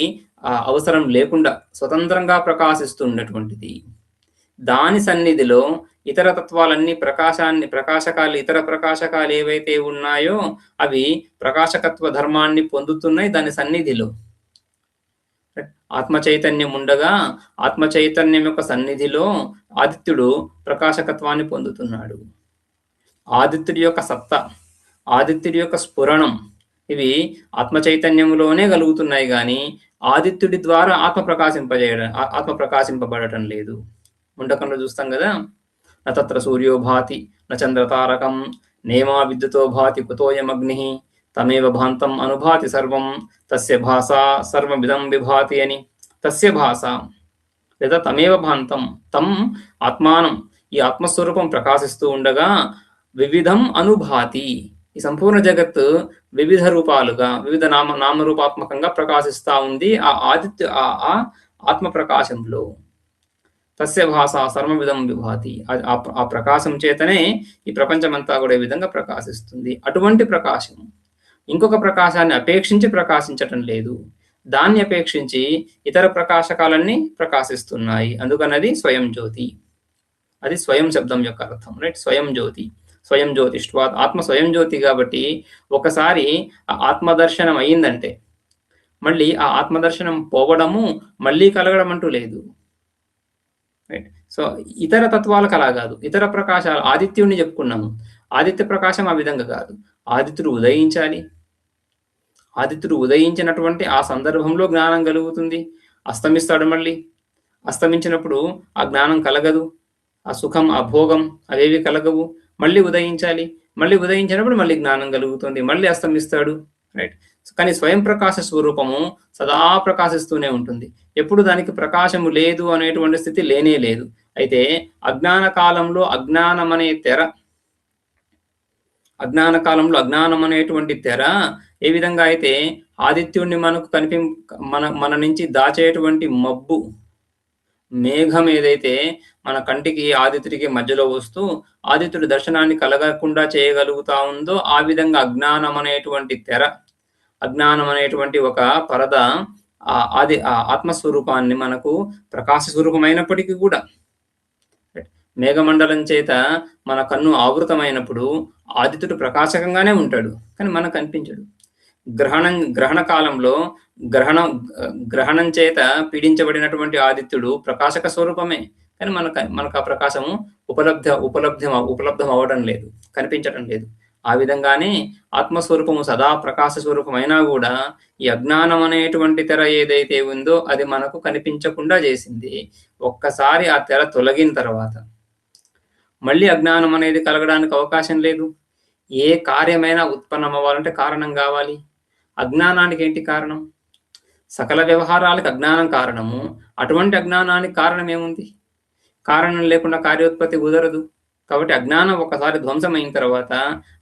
అవసరం లేకుండా స్వతంత్రంగా ప్రకాశిస్తున్నటువంటిది. దాని సన్నిధిలో ఇతర తత్వాలన్నీ ప్రకాశకాలు, ఇతర ప్రకాశకాలు ఏవైతే ఉన్నాయో అవి ప్రకాశకత్వ ధర్మాన్ని పొందుతున్నాయి దాని సన్నిధిలో. ఆత్మ చైతన్యం ఉండగా ఆత్మ చైతన్యం యొక్క సన్నిధిలో ఆదిత్యుడు ప్రకాశకత్వాన్ని పొందుతున్నాడు. ఆదిత్యుడి యొక్క సత్తా, ఆదిత్యుడి యొక్క స్ఫురణం ఇవి ఆత్మ చైతన్యములోనే కలుగుతున్నాయి కానీ ఆదిత్యుడి ద్వారా ఆత్మ ప్రకాశింపబడటం లేదు. ముండకంలో చూస్తాం కదా, నత్ర సూర్యో భాతి నచంద్రతారకం నేమా విద్యుతో భాతి కుతోయమగ్ని తమేవ భాంతం అనుభాతి సర్వం తస్య భాషా సర్వమిదం విభాతి అని. తస్య భాష లేదా తమేవ భాంతం, తం ఆత్మానం, ఈ ఆత్మస్వరూపం ప్రకాశిస్తూ ఉండగా వివిధం అనుభాతి, ఈ సంపూర్ణ జగత్తు వివిధ రూపాలుగా వివిధ నామరూపాత్మకంగా ప్రకాశిస్తూ ఉంది ఆ ఆత్మ ప్రకాశంలో. తస్య భాష సర్వవిధం విభాతి, ఆ ప్రకాశం చేతనే ఈ ప్రపంచమంతా కూడా ఈ విధంగా ప్రకాశిస్తుంది. అటువంటి ప్రకాశం ఇంకొక ప్రకాశాన్ని అపేక్షించి ప్రకాశించటం లేదు, దాన్ని అపేక్షించి ఇతర ప్రకాశకాలన్నీ ప్రకాశిస్తున్నాయి. అందుకన్నది స్వయం జ్యోతి. అది స్వయం శబ్దం యొక్క అర్థం, రైట్? స్వయం జ్యోతి, స్వయం జ్యోతిష్వాత్, ఆత్మ స్వయం జ్యోతి. కాబట్టి ఒకసారి ఆ ఆత్మదర్శనం అయ్యిందంటే మళ్ళీ ఆ ఆత్మదర్శనం పోవడము మళ్ళీ కలగడం అంటూ లేదు, రైట్? సో ఇతర తత్వాలకు అలా కాదు. ఇతర ప్రకాశాలు, ఆదిత్యుడిని చెప్పుకున్నాము, ఆదిత్య ప్రకాశం ఆ విధంగా కాదు. ఆదిత్యుడు ఉదయించాలి, ఆదిత్యుడు ఉదయించినటువంటి ఆ సందర్భంలో జ్ఞానం కలుగుతుంది. అస్తమిస్తాడు, మళ్ళీ అస్తమించినప్పుడు ఆ జ్ఞానం కలగదు, ఆ సుఖం ఆ భోగం అవేవి కలగవు. మళ్ళీ ఉదయించాలి, మళ్ళీ ఉదయించినప్పుడు మళ్ళీ జ్ఞానం కలుగుతుంది, మళ్ళీ అస్తమిస్తాడు, రైట్? కానీ స్వయం ప్రకాశ స్వరూపము సదా ప్రకాశిస్తూనే ఉంటుంది. ఎప్పుడు దానికి ప్రకాశము లేదు అనేటువంటి స్థితి లేనే లేదు. అయితే అజ్ఞాన కాలంలో అజ్ఞానం అనేటువంటి తెర ఏ విధంగా అయితే ఆదిత్యుడిని మనకు మన నుంచి దాచేటువంటి మబ్బు మేఘం ఏదైతే మన కంటికి ఆదిత్యుడికి మధ్యలో వస్తూ ఆదిత్యుడి దర్శనాన్ని కలగకుండా చేయగలుగుతా ఉందో, ఆ విధంగా అజ్ఞానం అనేటువంటి తెర, అజ్ఞానం అనేటువంటి ఒక పరద ఆ ఆత్మస్వరూపాన్ని మనకు ప్రకాశ స్వరూపమైనప్పటికీ కూడా మేఘమండలం చేత మన కన్ను ఆవృతమైనప్పుడు ఆదిత్యుడు ప్రకాశకంగానే ఉంటాడు, కానీ మనకు కనిపించడు. గ్రహణ కాలంలో గ్రహణం చేత పీడించబడినటువంటి ఆదిత్యుడు ప్రకాశక స్వరూపమే, కానీ మనకు ఆ ప్రకాశము ఉపలబ్ధం అవ్వడం లేదు, కనిపించడం లేదు. ఆ విధంగానే ఆత్మస్వరూపము సదా ప్రకాశ స్వరూపమైనా కూడా ఈ అజ్ఞానం అనేటువంటి తెర ఏదైతే ఉందో అది మనకు కనిపించకుండా చేసింది. ఒక్కసారి ఆ తెర తొలగిన తర్వాత మళ్ళీ అజ్ఞానం అనేది కలగడానికి అవకాశం లేదు. ఏ కార్యమైనా ఉత్పన్నం అవ్వాలంటే కారణం కావాలి. అజ్ఞానానికి ఏంటి కారణం? సకల వ్యవహారాలకు అజ్ఞానం కారణము. అటువంటి అజ్ఞానానికి కారణం ఏముంది? కారణం లేకుండా కార్యోత్పత్తి కుదరదు. కాబట్టి అజ్ఞానం ఒకసారి ధ్వంసమైన తర్వాత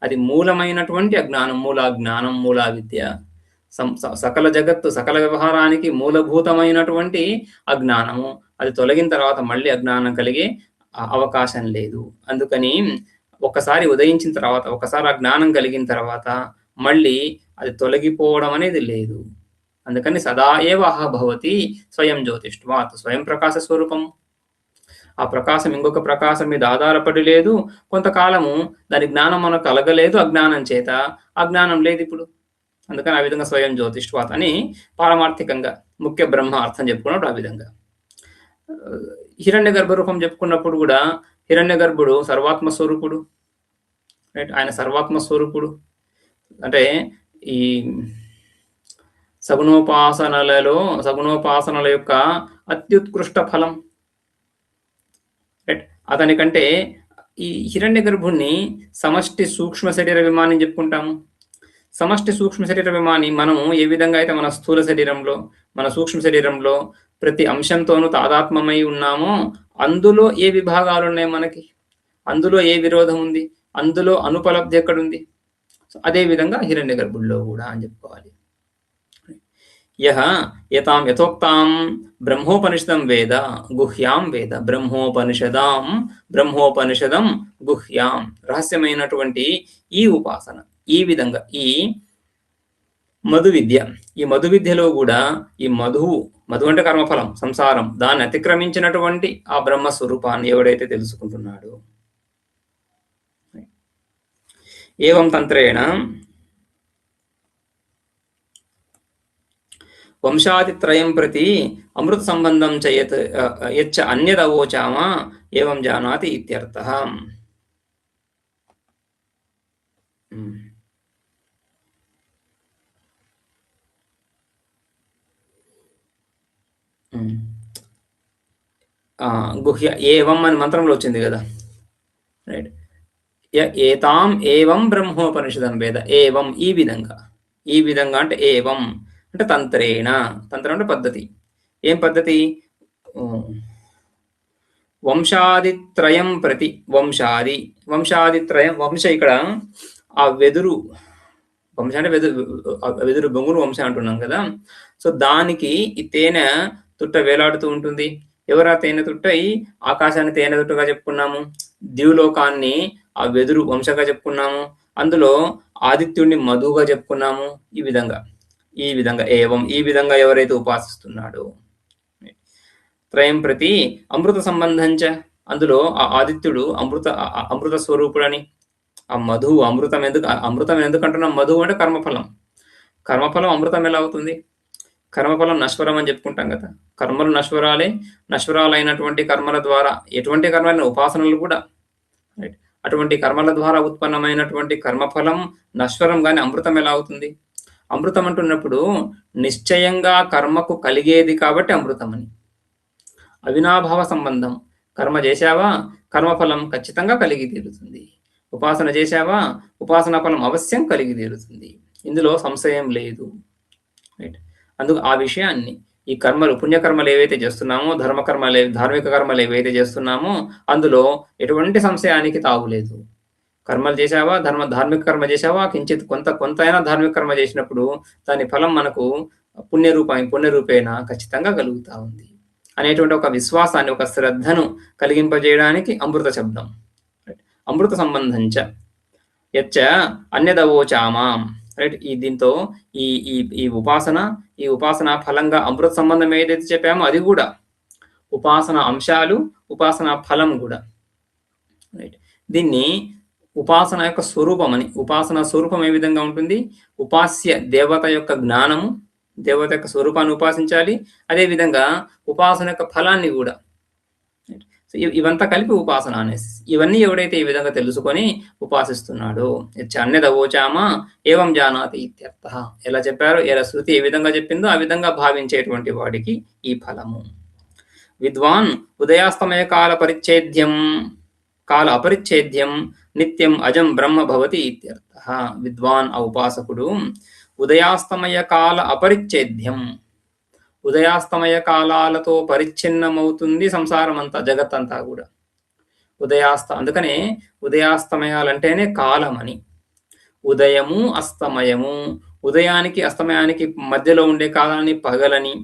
అది మూలమైనటువంటి అజ్ఞానం, మూలాజ్ఞానం, మూలా విద్య, సకల జగత్తు సకల వ్యవహారానికి మూలభూతమైనటువంటి అజ్ఞానము, అది తొలగిన తర్వాత మళ్ళీ అజ్ఞానం కలిగే అవకాశం లేదు. అందుకని ఒకసారి ఉదయించిన తర్వాత, ఒకసారి ఆ జ్ఞానం కలిగిన తర్వాత మళ్ళీ అది తొలగిపోవడం అనేది లేదు. అందుకని సదా ఏవ భవతి స్వయం జ్యోతిష్వాత్, స్వయం ప్రకాశ స్వరూపం. ఆ ప్రకాశం ఇంకొక ప్రకాశం మీద ఆధారపడి లేదు. కొంతకాలము దాని జ్ఞానం మనకు కలగలేదు అజ్ఞానం చేత, అజ్ఞానం లేదు ఇప్పుడు. అందుకని ఆ విధంగా స్వయం జ్యోతిష్వాత్ అని పారమార్థికంగా ముఖ్య బ్రహ్మ అర్థం చెప్పుకున్నప్పుడు ఆ విధంగా. హిరణ్య గర్భ రూపం చెప్పుకున్నప్పుడు కూడా హిరణ్య గర్భుడు సర్వాత్మ స్వరూపుడు, రైట్? ఆయన సర్వాత్మ స్వరూపుడు. అంటే ఈ సగుణోపాసనల యొక్క అత్యుత్కృష్ట ఫలం, రైట్? అతనికంటే ఈ హిరణ్య గర్భుణ్ణి సమష్టి సూక్ష్మ శరీర విమానం చెప్పుకుంటాము. సమష్టి సూక్ష్మ శరీర విమాని మనము ఏ విధంగా అయితే మన స్థూల శరీరంలో, మన సూక్ష్మ శరీరంలో ప్రతి అంశంతోనూ తాదాత్మమై ఉన్నామో, అందులో ఏ విభాగాలు ఉన్నాయి మనకి, అందులో ఏ విరోధం ఉంది, అందులో అనుపలబ్ధి ఎక్కడుంది, అదే విధంగా హిరణ్య గర్భుల్లో కూడా అని చెప్పుకోవాలి. యథాం యథోక్తాం బ్రహ్మోపనిషదం వేద గుహ్యాం వేద, బ్రహ్మోపనిషదం గుహ్యాం, రహస్యమైనటువంటి ఈ ఉపాసన, ఈ విధంగా ఈ మధు విద్య, ఈ మధు విద్యలో కూడా ఈ మధు అంటే కర్మఫలం, సంసారం, దాన్ని అతిక్రమించినటువంటి ఆ బ్రహ్మస్వరూపాన్ని ఎవడైతే తెలుసుకుంటున్నాడో, ఏవం తంత్రేణ వంశాదిత్రయం ప్రతి అమృత సంబంధం యచ్చ అన్యదవోచామా ఏవం జానాతి ఇత్యర్థః. గుహ్య ఏవం అని మంత్రంలో వచ్చింది కదా, రైట్. ఏతాం ఏవం బ్రహ్మోపనిషదం వేద, ఏవం ఈ విధంగా, ఈ విధంగా అంటే ఏవం అంటే తంత్రేణ, తంత్రం అంటే పద్ధతి. ఏం పద్ధతి? వంశాదిత్రయం ప్రతి, వంశాదిత్రయం, వంశ ఇక్కడ ఆ వెదురు, వంశ అంటే వెదురు బొంగురు వంశ అంటున్నాం కదా. సో దానికి ఈ తేనె తుట్ట వేలాడుతూ ఉంటుంది. ఎవరా తేనె తుట్ట? ఈ ఆకాశాన్ని తేనె తుట్టగా చెప్పుకున్నాము, ద్యులోకాన్ని ఆ వెదురు వంశగా చెప్పుకున్నాము, అందులో ఆదిత్యుడిని మధుగా చెప్పుకున్నాము. ఈ విధంగా ఏవం, ఈ విధంగా ఎవరైతే ఉపాసిస్తున్నాడో, త్రయం ప్రతి అమృత సంబంధంచ, అందులో ఆ ఆదిత్యుడు అమృత స్వరూపుడని, ఆ మధువు అమృతం ఎందుకు అంటున్నాం? మధువు అంటే కర్మఫలం అమృతం ఎలా అవుతుంది? కర్మఫలం నశ్వరం అని చెప్పుకుంటాం కదా. కర్మలు నశ్వరాలైనటువంటి కర్మల ద్వారా, ఎటువంటి కర్మలైన ఉపాసనలు కూడా, రైట్, అటువంటి కర్మల ద్వారా ఉత్పన్నమైనటువంటి కర్మఫలం నశ్వరం, కానీ అమృతం ఎలా అవుతుంది? అమృతం అంటున్నప్పుడు నిశ్చయంగా కర్మకు కలిగేది కాబట్టి అమృతం అని. అవినాభావ సంబంధం. కర్మ చేశావా, కర్మఫలం ఖచ్చితంగా కలిగి తీరుతుంది. ఉపాసన చేశావా, ఉపాసనా ఫలం అవశ్యం కలిగి తీరుతుంది. ఇందులో సంశయం లేదు, రైట్. అందుకు ఆ విషయాన్ని, ఈ కర్మలు, పుణ్యకర్మలు ఏవైతే చేస్తున్నామో, ధార్మిక కర్మలు ఏవైతే చేస్తున్నామో అందులో ఎటువంటి సంశయానికి తావులేదు. కర్మలు చేశావా, ధార్మిక కర్మ చేశావా, కించిత్ కొంత అయినా ధార్మిక కర్మ చేసినప్పుడు దాని ఫలం మనకు పుణ్యరూపేణ ఖచ్చితంగా కలుగుతూ ఉంది అనేటువంటి ఒక విశ్వాసాన్ని, ఒక శ్రద్ధను కలిగింపజేయడానికి అమృత శబ్దం, అమృత సంబంధంచ యచ్చ అన్యదవోచామాం, రైట్. దీంతో ఈ ఉపాసన ఫలంగా అమృత సంబంధం ఏదైతే చెప్పామో అది కూడా ఉపాసన అంశాలు, ఉపాసన ఫలం కూడా, రైట్. దీన్ని ఉపాసన యొక్క స్వరూపం అని, ఉపాసన స్వరూపం ఏ విధంగా ఉంటుంది? ఉపాస్య దేవత యొక్క జ్ఞానము, దేవత యొక్క స్వరూపాన్ని ఉపాసించాలి. అదేవిధంగా ఉపాసన యొక్క ఫలాన్ని కూడా, ఇవంతా కలిపి ఉపాసన అనేసి. ఇవన్నీ ఎవడైతే ఈ విధంగా తెలుసుకొని ఉపాసిస్తున్నాడో, అన్యదవోచామా ఏవం జానాతి ఇత్యర్థ. ఎలా చెప్పారో, ఎలా శృతి ఏ విధంగా చెప్పిందో ఆ విధంగా భావించేటువంటి వాడికి ఈ ఫలము. విద్వాన్ ఉదయాస్తమయ కాల అపరిచ్ఛేద్యం నిత్యం అజం బ్రహ్మ భవతి ఇత్యర్థ. విద్వాన్ ఆ ఉపాసకుడు ఉదయాస్తమయ కాల అపరిచ్ఛేద్యం, ఉదయాస్తమయ కాలాలతో పరిచ్ఛిన్నమవుతుంది సంసారం అంతా, జగత్తంతా కూడా. అందుకనే ఉదయాస్తమయాలంటేనే కాలమని. ఉదయము అస్తమయము, ఉదయానికి అస్తమయానికి మధ్యలో ఉండే కాలాన్ని పగలని,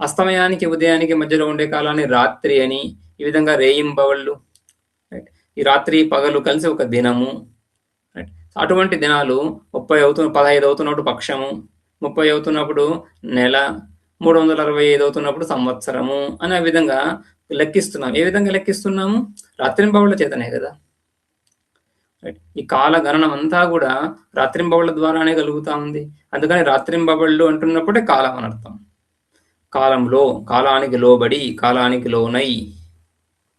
అస్తమయానికి ఉదయానికి మధ్యలో ఉండే కాలాన్ని రాత్రి అని. ఈ విధంగా రేయింబవళ్ళు, ఈ రాత్రి పగలు కలిసి ఒక దినము, రైట్. అటువంటి దినాలు 15 అవుతున్నప్పుడు పక్షము, 30 అవుతున్నప్పుడు నెల, 365 అవుతున్నప్పుడు సంవత్సరము అనే విధంగా లెక్కిస్తున్నాం. ఏ విధంగా లెక్కిస్తున్నాము? రాత్రింబవళ్ళ చేతనే కదా, రైట్. ఈ కాల గణనం అంతా కూడా రాత్రింబవళ్ళ ద్వారానే కలుగుతా ఉంది. అందుకని రాత్రింబవళ్ళు అంటున్నప్పుడే కాలం అని అర్థం. కాలంలో, కాలానికి లోబడి, కాలానికి లోనై,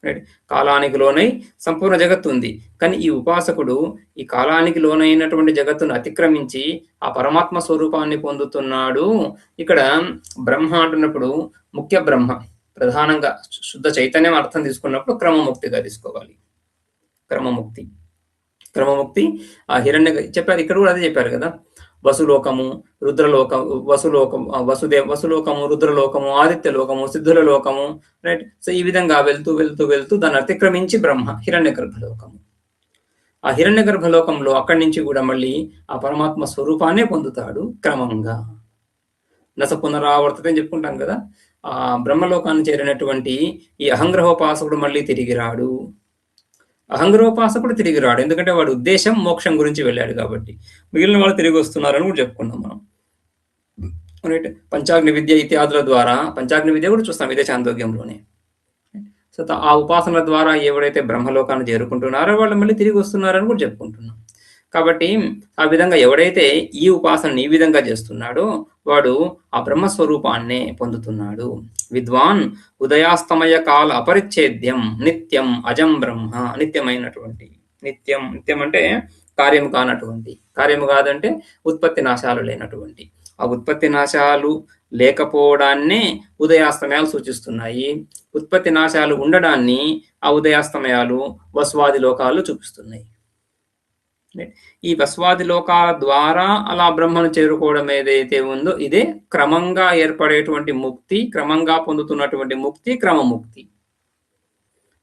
రైట్. కాలానికి లోనై సంపూర్ణ జగత్తు ఉంది. కానీ ఈ ఉపాసకుడు ఈ కాలానికి లోనైనటువంటి జగత్తును అతిక్రమించి ఆ పరమాత్మ స్వరూపాన్ని పొందుతున్నాడు. ఇక్కడ బ్రహ్మ అంటున్నప్పుడు ముఖ్య బ్రహ్మ, ప్రధానంగా శుద్ధ చైతన్యం అర్థం తీసుకున్నప్పుడు క్రమముక్తిగా తీసుకోవాలి. క్రమముక్తి ఆ హిరణ్య చెప్పారు, ఇక్కడ కూడా అదే చెప్పారు కదా. వసులోకము, వసులోకము, రుద్రలోకము, ఆదిత్యలోకము, సిద్ధుల లోకము, రైట్. సో ఈ విధంగా వెళ్తూ దాన్ని అతిక్రమించి బ్రహ్మ హిరణ్య గర్భలోకము. ఆ హిరణ్య గర్భలోకంలో అక్కడి నుంచి కూడా మళ్ళీ ఆ పరమాత్మ స్వరూపాన్ని పొందుతాడు క్రమంగా. నస పునరావర్తత అని చెప్పుకుంటాం కదా. ఆ బ్రహ్మలోకాన్ని చేరినటువంటి ఈ అహంగ్రహోపాసకుడు మళ్ళీ తిరిగి రాడు. ఎందుకంటే వాడి ఉద్దేశం మోక్షం గురించి వెళ్ళాడు కాబట్టి. మిగిలిన వాళ్ళు తిరిగి వస్తున్నారని కూడా చెప్పుకున్నాం మనం, రైట్. పంచాగ్ని విద్య ఇత్యాదుల ద్వారా, పంచాగ్ని విద్య కూడా చూస్తాం ఇదే చాందోగ్యంలోనే. సో ఆ ఉపాసనల ద్వారా ఎవరైతే బ్రహ్మలోకాన్ని చేరుకుంటున్నారో వాళ్ళు మళ్ళీ తిరిగి వస్తున్నారని కూడా చెప్పుకుంటున్నాం. కాబట్టి ఆ విధంగా ఎవడైతే ఈ ఉపాసనని ఈ విధంగా చేస్తున్నాడో వాడు ఆ బ్రహ్మస్వరూపాన్నే పొందుతున్నాడు. విద్వాన్ ఉదయాస్తమయ కాల అపరిచ్ఛేద్యం నిత్యం అజం బ్రహ్మ, నిత్యమైనటువంటి, నిత్యం అంటే కార్యము కానటువంటి, కార్యము కాదంటే ఉత్పత్తి నాశాలు లేనటువంటి, ఆ ఉత్పత్తి నాశాలు లేకపోవడాన్నే ఉదయాస్తమయాలు సూచిస్తున్నాయి. ఉత్పత్తి నాశాలు ఉండడాన్ని ఆ ఉదయాస్తమయాలు వస్వాది లోకాలు చూపిస్తున్నాయి. ఈ వస్వాది లోకాల ద్వారా అలా బ్రహ్మను చేరుకోవడం ఏదైతే ఉందో ఇదే క్రమంగా ఏర్పడేటువంటి ముక్తి, క్రమంగా పొందుతున్నటువంటి ముక్తి క్రమముక్తి.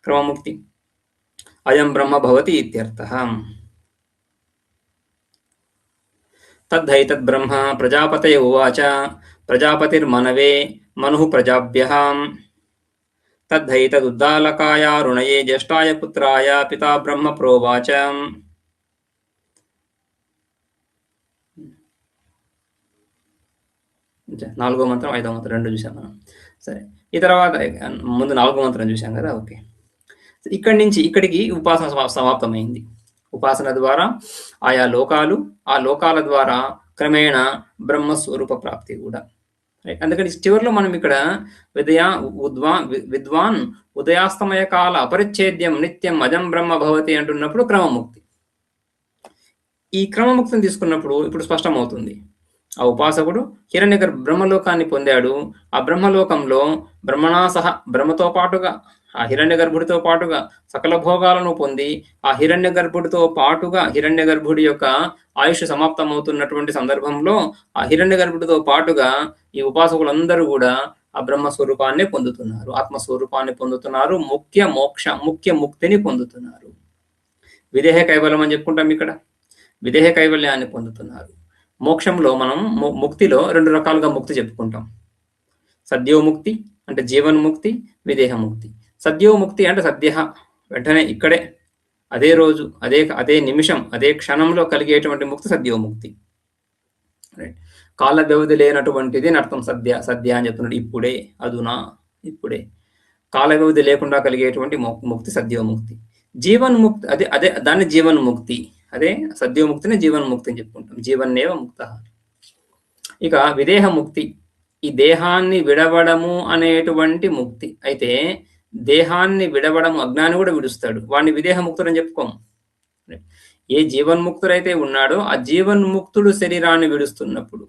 క్రమముక్తి అయం బ్రహ్మ భవతి ఇత్యర్థః. తద్ధైతద్బ్రహ్మ ప్రజాపతయ ఉవాచ ప్రజాపతిర్మనవే మనుః ప్రజాభ్యః తద్ధైతదుద్దాలకాయ రుణయే జ్యేష్ఠాయ పుత్రాయ పితా బ్రహ్మ ప్రోవాచ. నాలుగో మంత్రం ఐదో మంత్రం రెండు చూసాం మనం. సరే, ఈ తర్వాత ముందు నాలుగో మంత్రం చూసాం కదా. ఓకే, ఇక్కడి నుంచి ఇక్కడికి ఉపాసన సమాప్తమైంది. ఉపాసన ద్వారా ఆయా లోకాలు, ఆ లోకాల ద్వారా క్రమేణా బ్రహ్మస్వరూప ప్రాప్తి కూడా. అందుకని చివరిలో మనం ఇక్కడ విద్వాన్ ఉదయాస్తమయ కాల అపరిచ్ఛేద్యం నిత్యం అజం బ్రహ్మ భవతి అంటున్నప్పుడు క్రమముక్తి. ఈ క్రమముక్తిని తీసుకున్నప్పుడు ఇప్పుడు స్పష్టమవుతుంది. ఆ ఉపాసకుడు హిరణ్యగర్భ బ్రహ్మలోకాన్ని పొందాడు. ఆ బ్రహ్మలోకంలో బ్రహ్మణా సహా బ్రహ్మతో పాటుగా ఆ హిరణ్య గర్భుడితో పాటుగా సకల భోగాలను పొంది, ఆ హిరణ్య గర్భుడితో పాటుగా హిరణ్య గర్భుడి యొక్క ఆయుష్ సమాప్తమవుతున్నటువంటి సందర్భంలో ఆ హిరణ్య గర్భుడితో పాటుగా ఈ ఉపాసకులందరూ కూడా ఆ బ్రహ్మస్వరూపాన్ని పొందుతున్నారు, ఆత్మస్వరూపాన్ని పొందుతున్నారు, ముఖ్య ముక్తిని పొందుతున్నారు. విదేహ కైవల్యం అని చెప్పుకుంటాం. ఇక్కడ విదేహ కైవల్యాన్ని పొందుతున్నారు. మోక్షంలో మనం ముక్తిలో రెండు రకాలుగా ముక్తి చెప్పుకుంటాం. సద్యోముక్తి అంటే జీవన్ముక్తి, విదేహముక్తి. సద్యోముక్తి అంటే సద్య, వెంటనే ఇక్కడే అదే రోజు అదే నిమిషం అదే క్షణంలో కలిగేటువంటి ముక్తి సద్యోముక్తి. రైట్, కాల వ్యవధి లేనటువంటిది అని అర్థం. సద్య అని చెప్తున్నాడు. ఇప్పుడే, అదునా, ఇప్పుడే. కాల వ్యవధి లేకుండా కలిగేటువంటి ముక్తి సద్యోముక్తి. జీవన్ముక్తి అదే దాన్ని జీవన్ముక్తి, అదే సద్యోముక్తిని జీవన్ముక్తి అని చెప్పుకుంటాం. జీవన్నేవ ముక్త. ఇక విదేహముక్తి, ఈ దేహాన్ని విడవడము అనేటువంటి ముక్తి. అయితే దేహాన్ని విడవడము అజ్ఞాని కూడా విడుస్తాడు, వాడిని విదేహముక్తుడు అని చెప్పుకోము. ఏ జీవన్ముక్తుడైతే ఉన్నాడో ఆ జీవన్ముక్తుడు శరీరాన్ని విడుస్తున్నప్పుడు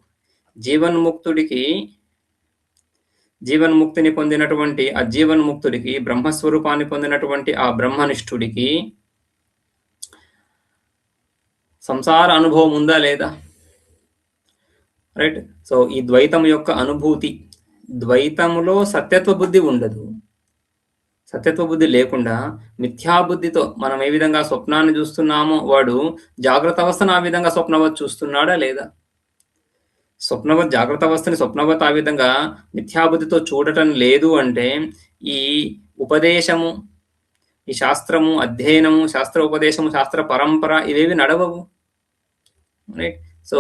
జీవన్ముక్తిని పొందినటువంటి ఆ జీవన్ముక్తుడికి, బ్రహ్మస్వరూపాన్ని పొందినటువంటి ఆ బ్రహ్మనిష్ఠుడికి సంసార అనుభవం ఉందా లేదా? రైట్. సో ఈ ద్వైతం యొక్క అనుభూతి, ద్వైతములో సత్యత్వ బుద్ధి ఉండదు. సత్యత్వ బుద్ధి లేకుండా మిథ్యాబుద్ధితో మనం ఏ విధంగా స్వప్నాన్ని చూస్తున్నామో వాడు జాగ్రత్త అవస్థను ఆ విధంగా స్వప్నవత్ చూస్తున్నాడా లేదా? జాగ్రత్త అవస్థని స్వప్నవత్ ఆ విధంగా మిథ్యాబుద్ధితో చూడటం లేదు అంటే ఈ ఉపదేశము, ఈ శాస్త్రము, అధ్యయనము, శాస్త్ర ఉపదేశము, శాస్త్ర పరంపర ఇవేవి నడవవు. రైట్. సో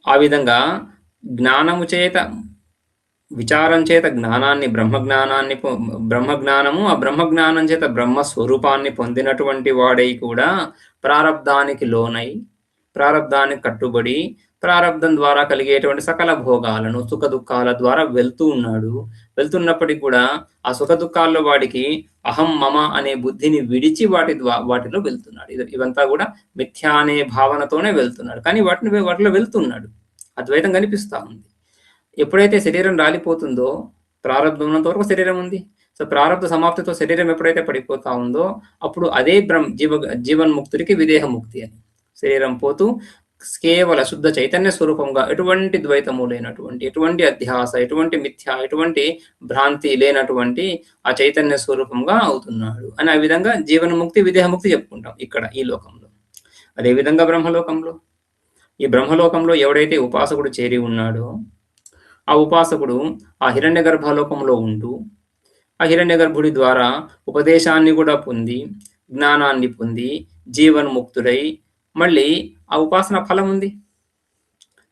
ఆ విధంగా జ్ఞానము చేత, విచారం చేత జ్ఞానాన్ని, బ్రహ్మజ్ఞానము, ఆ బ్రహ్మజ్ఞానం చేత బ్రహ్మస్వరూపాన్ని పొందినటువంటి వాడై కూడా ప్రారబ్ధానికి లోనై, ప్రారబ్ధానికి కట్టుబడి, ప్రారబ్ధం ద్వారా కలిగేటువంటి సకల భోగాలను, సుఖ దుఃఖాల ద్వారా వెళ్తున్నప్పటికీ కూడా ఆ సుఖ దుఃఖాల్లో వాడికి అహం మమ అనే బుద్ధిని విడిచి వాటిలో వెళ్తున్నాడు. ఇవంతా కూడా మిథ్యా అనే భావనతోనే వెళ్తున్నాడు, కానీ వాటిలో వెళ్తున్నాడు. అద్వైతం కనిపిస్తా ఉంది. ఎప్పుడైతే శరీరం రాలిపోతుందో, ప్రారబ్ధం ఉన్నంత వరకు శరీరం ఉంది. సో ప్రారబ్ధ సమాప్తితో శరీరం ఎప్పుడైతే పడిపోతా ఉందో అప్పుడు అదే జీవన్ముక్తుడికి విదేహముక్తి అని. శరీరం పోతూ కేవల శుద్ధ చైతన్య స్వరూపంగా, ఎటువంటి ద్వైతము లేనటువంటి, ఎటువంటి అధ్యాస, ఎటువంటి మిథ్య, ఎటువంటి భ్రాంతి లేనటువంటి ఆ చైతన్య స్వరూపంగా అవుతున్నాడు అని. ఆ విధంగా జీవన్ముక్తి, విదేహముక్తి చెప్పుకుంటాం ఇక్కడ ఈ లోకంలో. అదేవిధంగా ఈ బ్రహ్మలోకంలో ఎవడైతే ఉపాసకుడు చేరి ఉన్నాడో ఆ ఉపాసకుడు ఆ హిరణ్య గర్భలోకంలో ఉంటూ ఆ హిరణ్య గర్భుడి ద్వారా ఉపదేశాన్ని కూడా పొంది, జ్ఞానాన్ని పొంది, జీవన్ముక్తుడై మళ్ళీ ఆ ఉపాసన ఫలం ఉంది.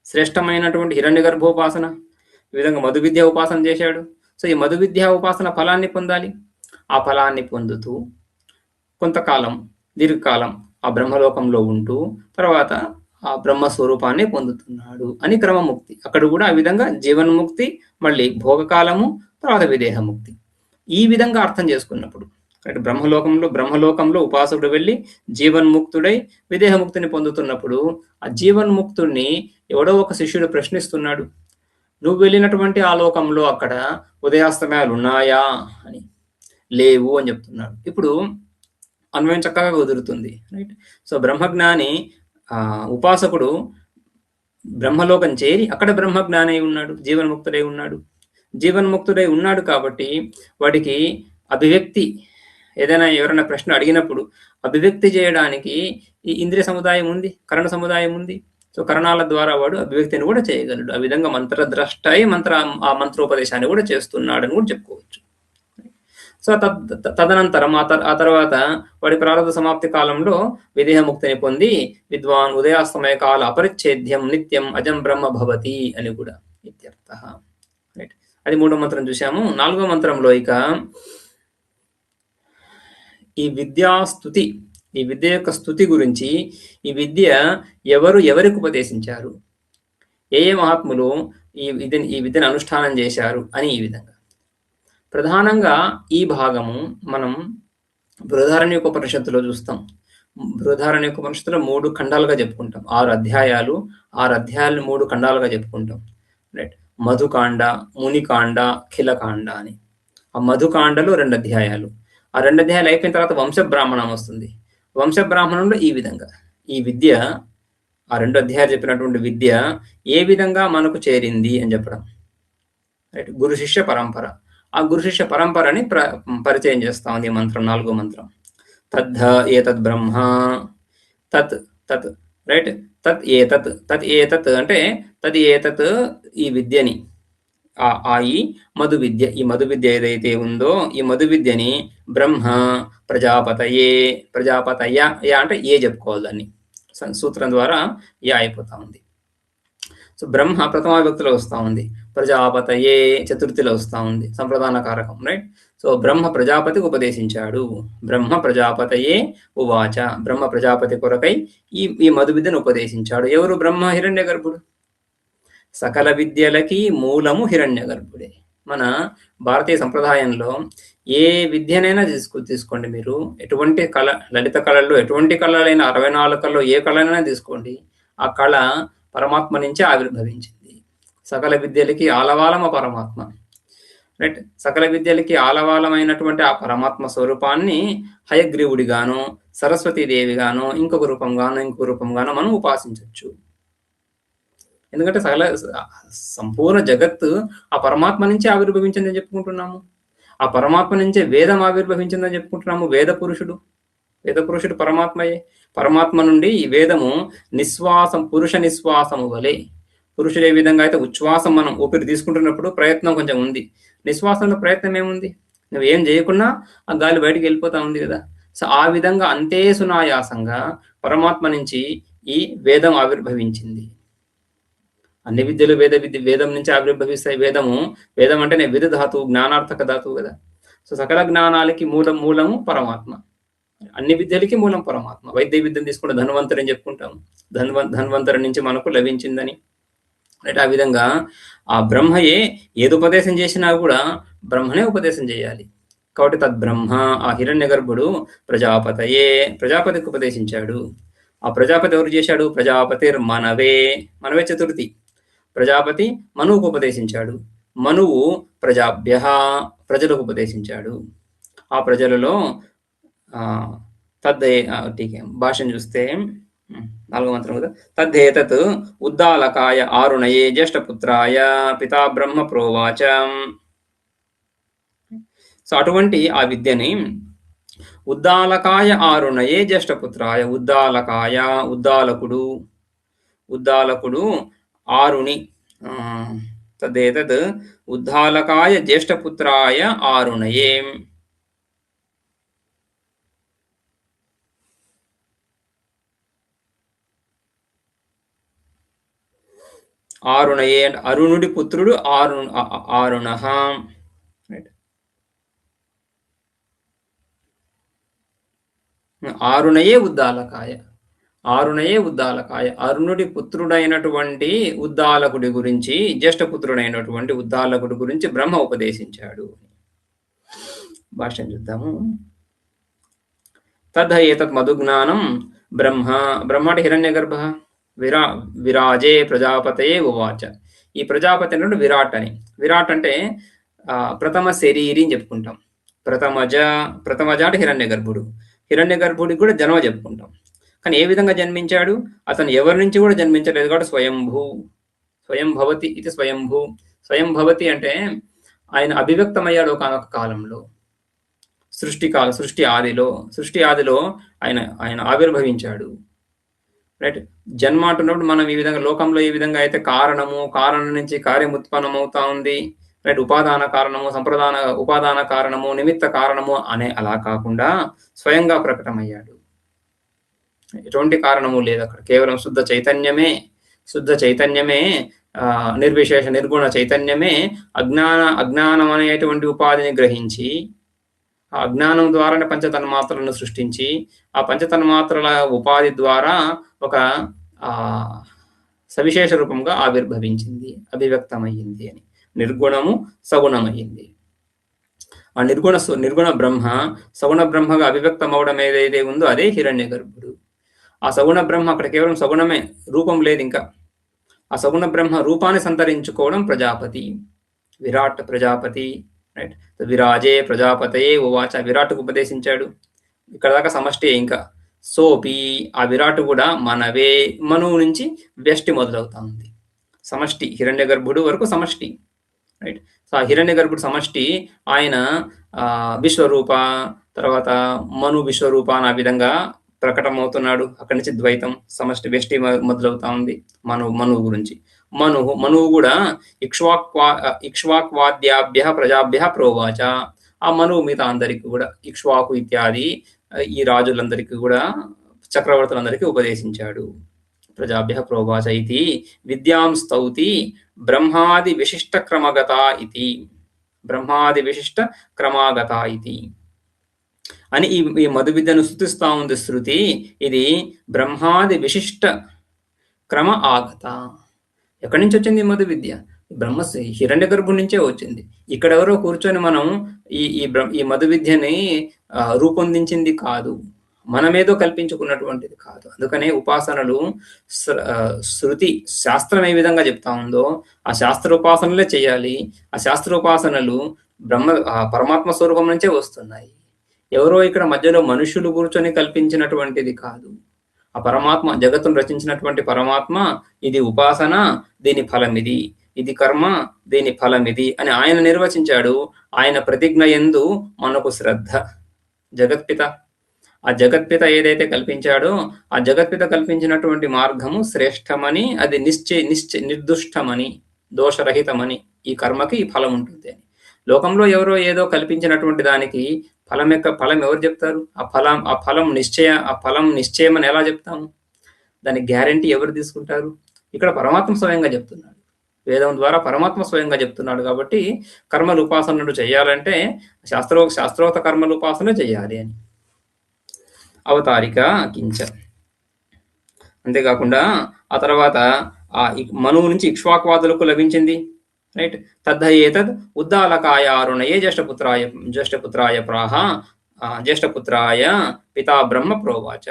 శ్రేష్టమైనటువంటి హిరణ్య గర్భోపాసన, ఈ విధంగా మధు విద్య ఉపాసన చేశాడు. సో ఈ మధు విద్యా ఉపాసన ఫలాన్ని పొందాలి. ఆ ఫలాన్ని పొందుతూ కొంతకాలం, దీర్ఘకాలం ఆ బ్రహ్మలోకంలో ఉంటూ తర్వాత ఆ బ్రహ్మస్వరూపాన్ని పొందుతున్నాడు అని క్రమముక్తి. అక్కడ కూడా ఆ విధంగా జీవన్ముక్తి, మళ్ళీ భోగకాలము, తర్వాత విదేహముక్తి. ఈ విధంగా అర్థం చేసుకున్నప్పుడు అంటే బ్రహ్మలోకంలో ఉపాసకుడు వెళ్ళి జీవన్ముక్తుడై విదేహముక్తిని పొందుతున్నప్పుడు ఆ జీవన్ముక్తుడిని ఎవడో ఒక శిష్యుడు ప్రశ్నిస్తున్నాడు, నువ్వు వెళ్ళినటువంటి ఆ లోకంలో అక్కడ ఉదయాస్తమయాలు ఉన్నాయా అని. లేవు అని చెప్తున్నాడు. ఇప్పుడు అన్వయం చక్కగా కుదురుతుంది, రైట్? సో బ్రహ్మజ్ఞాని ఉపాసకుడు బ్రహ్మలోకం చేరి అక్కడ బ్రహ్మజ్ఞాని అయి ఉన్నాడు, జీవన్ముక్తుడై ఉన్నాడు కాబట్టి వాడికి అభివ్యక్తి, ఏదైనా ఎవరైనా ప్రశ్న అడిగినప్పుడు అభివ్యక్తి చేయడానికి ఈ ఇంద్రియ సముదాయం ఉంది, కరణ సముదాయం ఉంది. సో కరణాల ద్వారా వాడు అభివ్యక్తిని కూడా చేయగలడు. ఆ విధంగా మంత్రద్రష్ట అయి ఆ మంత్రోపదేశాన్ని కూడా చేస్తున్నాడని కూడా చెప్పుకోవచ్చు. సో తదనంతరం ఆ తర్వాత వాడి ప్రారంభ సమాప్తి కాలంలో విదేహముక్తిని పొంది విద్వాన్ ఉదయాస్తమయ కాల అపరిచ్ఛేద్యం నిత్యం అజం బ్రహ్మ భవతి అని కూడా ఇత్యర్థ. రైట్, అది 3వ మంత్రం చూసాము. 4వ మంత్రంలో ఇక ఈ విద్యాస్తుతి, ఈ విద్య యొక్క స్థుతి గురించి, ఈ విద్య ఎవరికి ఉపదేశించారు, ఏ మహాత్ములు ఈ విద్యను అనుష్ఠానం చేశారు అని ఈ విధంగా ప్రధానంగా ఈ భాగము మనం బృహదారణ్యోపనిషత్తులో చూస్తాం. బృహదారణ్యోపనిషత్తులో 3 ఖండాలుగా చెప్పుకుంటాం. 6 అధ్యాయాలు, 6 అధ్యాయాలను 3 ఖండాలుగా చెప్పుకుంటాం. రైట్, మధుకాండ, మునికాండ, ఖిలకాండ అని. ఆ మధుకాండలో 2 అధ్యాయాలు, ఆ 2 అధ్యాయాలు అయిపోయిన తర్వాత వంశబ్రాహ్మణం వస్తుంది. వంశబ్రాహ్మణంలో ఈ విధంగా ఈ విద్య, ఆ 2 అధ్యాయాలు చెప్పినటువంటి విద్య ఏ విధంగా మనకు చేరింది అని చెప్పడం. రైట్, గురు శిష్య పరంపర. ఆ గురు శిష్య పరంపరని పరిచయం చేస్తా ఉంది ఈ మంత్రం, 4వ మంత్రం. తద్ధ ఏతద్ బ్రహ్మ తత్ తత్, రైట్, తత్ ఏతత్ అంటే తద్ ఏతత్ ఈ విద్యని, ఈ మధు విద్య, ఈ మధు విద్య ఏదైతే ఉందో ఈ మధు విద్యని బ్రహ్మ ప్రజాపతయ అంటే ఏ చెప్పుకోవాలి, దాన్ని సూత్రం ద్వారా యా అయిపోతా ఉంది. సో బ్రహ్మ ప్రథమ విభక్తిలో వస్తూ ఉంది, ప్రజాపతయే చతుర్థిలో వస్తూ ఉంది, సంప్రదాన కారకం. రైట్, సో బ్రహ్మ ప్రజాపతికి ఉపదేశించాడు. బ్రహ్మ ప్రజాపతయే ఉవాచ, బ్రహ్మ ప్రజాపతి కొరకై ఈ మధు విద్యను ఉపదేశించాడు. ఎవరు? బ్రహ్మ హిరణ్య గర్భుడు. సకల విద్యలకి మూలము హిరణ్య గర్భుడే. మన భారతీయ సంప్రదాయంలో ఏ విద్యనైనా తీసుకోండి మీరు, ఎటువంటి కళ, లలిత కళల్లో ఎటువంటి కళలైనా 64 కళలో ఏ కళనైనా తీసుకోండి, ఆ కళ పరమాత్మ నుంచే ఆవిర్భవించింది. సకల విద్యలకి ఆలవాలమ పరమాత్మ. రైట్, సకల విద్యలకి ఆలవాలమైనటువంటి ఆ పరమాత్మ స్వరూపాన్ని హయగ్రీవుడిగాను, సరస్వతీదేవిగాను, ఇంకొక రూపంగాను మనం ఉపాసించవచ్చు. ఎందుకంటే సంపూర్ణ జగత్తు ఆ పరమాత్మ నుంచే ఆవిర్భవించిందని చెప్పుకుంటున్నాము. ఆ పరమాత్మ నుంచే వేదం ఆవిర్భవించిందని చెప్పుకుంటున్నాము. వేద పురుషుడు పరమాత్మయే. పరమాత్మ నుండి ఈ వేదము పురుష నిశ్వాసము వలె. పురుషుడు ఏ విధంగా అయితే ఉచ్ఛ్వాసం, మనం ఊపిరి తీసుకుంటున్నప్పుడు ప్రయత్నం కొంచెం ఉంది, నిశ్వాసంలో ప్రయత్నం ఏముంది, నువ్వు ఏం చేయకున్నా ఆ గాలి బయటికి వెళ్ళిపోతా ఉంది కదా. సో ఆ విధంగా అంతే సునాయాసంగా పరమాత్మ నుంచి ఈ వేదం ఆవిర్భవించింది. అన్ని విద్యలు వేదం నుంచి ఆవిర్భవిస్తాయి. వేదం అంటేనే విధ ధాతువు, జ్ఞానార్థక ధాతువు కదా. సో సకల జ్ఞానాలకి మూలము పరమాత్మ, అన్ని విద్యలకి మూలం పరమాత్మ. వైద్య విద్యను తీసుకుంటే ధన్వంతరి అని చెప్పుకుంటాం, ధన్వంతరి నుంచి మనకు లభించిందని. రైట్, ఆ విధంగా ఆ బ్రహ్మయే ఏది ఉపదేశం చేసినా కూడా బ్రహ్మనే ఉపదేశం చేయాలి. కాబట్టి తద్బ్రహ్మ, ఆ హిరణ్య గర్భుడు ప్రజాపతికి ఉపదేశించాడు. ఆ ప్రజాపతి ఎవరు చేశాడు? మనవే చతుర్థి. ప్రజాపతి మనువుకు ఉపదేశించాడు. మనువు ప్రజలకు ఉపదేశించాడు. ఆ ప్రజలలో భాషను చూస్తే 4వ మంత్రం కదా, తద్ధేతత్ ఉద్దాలకాయ ఆరుణయే జ్యేష్ఠపుత్రాయ పితా బ్రహ్మ ప్రోవాచ. సో అటువంటి ఆ విద్యని ఉద్దాలకాయ ఆరుణయే జ్యేష్ఠపుత్రాయ, ఉద్దాలకుడు ఆరుని, తదేతత్ ఉద్దాలకాయ జ్యేష్ఠపుత్రాయ ఆరుణయే. ఆరుణయే అరుణుడి పుత్రుడు ఆరుణ. ఆరుణయే ఉద్దాలకాయ, అరుణుడి పుత్రుడైనటువంటి ఉద్దాలకుడి గురించి, జ్యేష్ఠపుత్రుడైనటువంటి ఉద్దాలకుడి గురించి బ్రహ్మ ఉపదేశించాడు. భాష్యం చూద్దాము. తద్ధ ఏతత్ మధుజ్ఞానం బ్రహ్మ బ్రహ్మ అంటే హిరణ్యగర్భ విరా విరాజే ప్రజాపతయే ఉవాచ. ఈ ప్రజాపతి అంటే విరాట్ అని. విరాట్ అంటే ప్రథమ శరీరి అని చెప్పుకుంటాం. ప్రథమజ అంటే హిరణ్య గర్భుడు. హిరణ్య గర్భుడికి కూడా జన్మ చెప్పుకుంటాం. కానీ ఏ విధంగా జన్మించాడు? అతను ఎవరి నుంచి కూడా జన్మించలేదు కాబట్టి స్వయంభూ. స్వయంభవతి ఇది స్వయంభూ. స్వయంభవతి అంటే ఆయన అభివ్యక్తమయ్యాడు ఒకనొక కాలంలో, సృష్టి ఆదిలో ఆయన ఆవిర్భవించాడు. రైట్. జన్మ అంటున్నప్పుడు మనం ఈ విధంగా లోకంలో ఏ విధంగా అయితే కారణం నుంచి కార్యం ఉత్పన్నమవుతా ఉంది, రైట్, ఉపాదాన కారణము, ఉపాదాన కారణము, నిమిత్త కారణము అనే అలా కాకుండా స్వయంగా ప్రకటమయ్యాడు. ఎటువంటి కారణము లేదు అక్కడ. కేవలం శుద్ధ చైతన్యమే నిర్విశేష నిర్గుణ చైతన్యమే అజ్ఞానం అనేటువంటి ఉపాధిని గ్రహించి ఆ అజ్ఞానం ద్వారానే పంచతన్మాత్రలను సృష్టించి ఆ పంచతన్మాత్రల ఉపాధి ద్వారా ఒక సవిశేష రూపంగా ఆవిర్భవించింది, అభివ్యక్తమయ్యింది అని. నిర్గుణము సగుణమయ్యింది. ఆ నిర్గుణ బ్రహ్మ సగుణ బ్రహ్మగా అభివ్యక్తం అవడం ఏదైతే ఉందో అదే హిరణ్య గర్భుడు. ఆ సగుణ బ్రహ్మ అక్కడ కేవలం సగుణమే, రూపం లేదు ఇంకా. ఆ సగుణ బ్రహ్మ రూపాన్ని సంతరించుకోవడం ప్రజాపతి, విరాట్ ప్రజాపతి. రైట్. విరాజే ప్రజాపతయే ఉవాచ. విరాట్కు ఉపదేశించాడు. ఇక్కడ దాకా సమష్టి. ఇంకా సోపి ఆ విరాట్ కూడా మనవే, మనువు నుంచి వ్యష్టి మొదలవుతా ఉంది. సమష్టి హిరణ్య గర్భుడు వరకు సమష్టి. రైట్. సో ఆ హిరణ్య గర్భుడు సమష్టి. ఆయన విశ్వరూప, తర్వాత మను విశ్వరూప ఆ విధంగా ప్రకటమవుతున్నాడు. అక్కడి నుంచి ద్వైతం సమష్టి వ్యష్టి మొదలవుతా ఉంది. మనువు గురించి. మనువు కూడా ఇక్ష్వాక్వాద్యాభ్య ప్రజాభ్య ప్రోవాచ. ఆ మనువు మిగతా అందరికీ కూడా ఇక్ష్వాకు ఇత్యాది ఈ రాజులందరికీ కూడా చక్రవర్తులందరికీ ఉపదేశించాడు. ప్రజాభ్య ప్రోవాచ ఇది విద్యాం స్తౌతి బ్రహ్మాది విశిష్ట క్రమగత ఇది. బ్రహ్మాది విశిష్ట క్రమాగత ఇది అని ఈ మధు విద్యను స్తుతిస్తా ఉంది శృతి. ఇది బ్రహ్మాది విశిష్ట క్రమ ఆగత. ఎక్కడి నుంచి వచ్చింది మధు విద్య? హిరణ్య గర్భుడి నుంచే వచ్చింది. ఇక్కడ ఎవరో కూర్చొని మనం ఈ మధు విద్యని రూపొందించింది కాదు, మనమేదో కల్పించుకున్నటువంటిది కాదు. అందుకనే ఉపాసనలు శృతి శాస్త్రం ఏ విధంగా చెప్తా ఉందో ఆ శాస్త్ర ఉపాసనలే చేయాలి. ఆ శాస్త్ర ఉపాసనలు పరమాత్మ స్వరూపం నుంచే వస్తున్నాయి. ఎవరో ఇక్కడ మధ్యలో మనుషులు కూర్చొని కల్పించినటువంటిది కాదు. ఆ పరమాత్మ, జగత్తును రచించినటువంటి పరమాత్మ, ఇది ఉపాసన, దీని ఫలం ఇది, ఇది కర్మ, దీని ఫలం ఇది అని ఆయన నిర్వచించాడు. ఆయన ప్రతిజ్ఞ యందు మనకు శ్రద్ధ. జగత్పిత, ఆ జగత్పిత ఏదైతే కల్పించాడో ఆ జగత్పిత కల్పించినటువంటి మార్గము శ్రేష్టమని, అది నిర్దుష్టమని, దోషరహితమని, ఈ కర్మకి ఈ ఫలం ఉంటుంది అని. లోకంలో ఎవరో ఏదో కల్పించినటువంటి దానికి ఫలం ఎవరు చెప్తారు? ఆ ఫలం నిశ్చయం అని ఎలా చెప్తాము? దాని గ్యారంటీ ఎవరు తీసుకుంటారు? ఇక్కడ పరమాత్మ స్వయంగా చెప్తున్నాడు. వేదం ద్వారా పరమాత్మ స్వయంగా చెప్తున్నాడు. కాబట్టి కర్మలు ఉపాసనలు చేయాలంటే శాస్త్రోక్త కర్మలు ఉపాసన చేయాలి అని. అవతారిక కించ. అంతేకాకుండా ఆ తర్వాత ఆ మనువు నుంచి ఇక్ష్వాక్వాదులకు లభించింది. రైట్. తద్ధ ఏతద్ ఉద్దాలకాయ అరుణయే జ్యేష్ఠపుత్రాయ ప్రాహ జ్యేష్ఠపుత్రాయ పితా బ్రహ్మ ప్రోవాచ.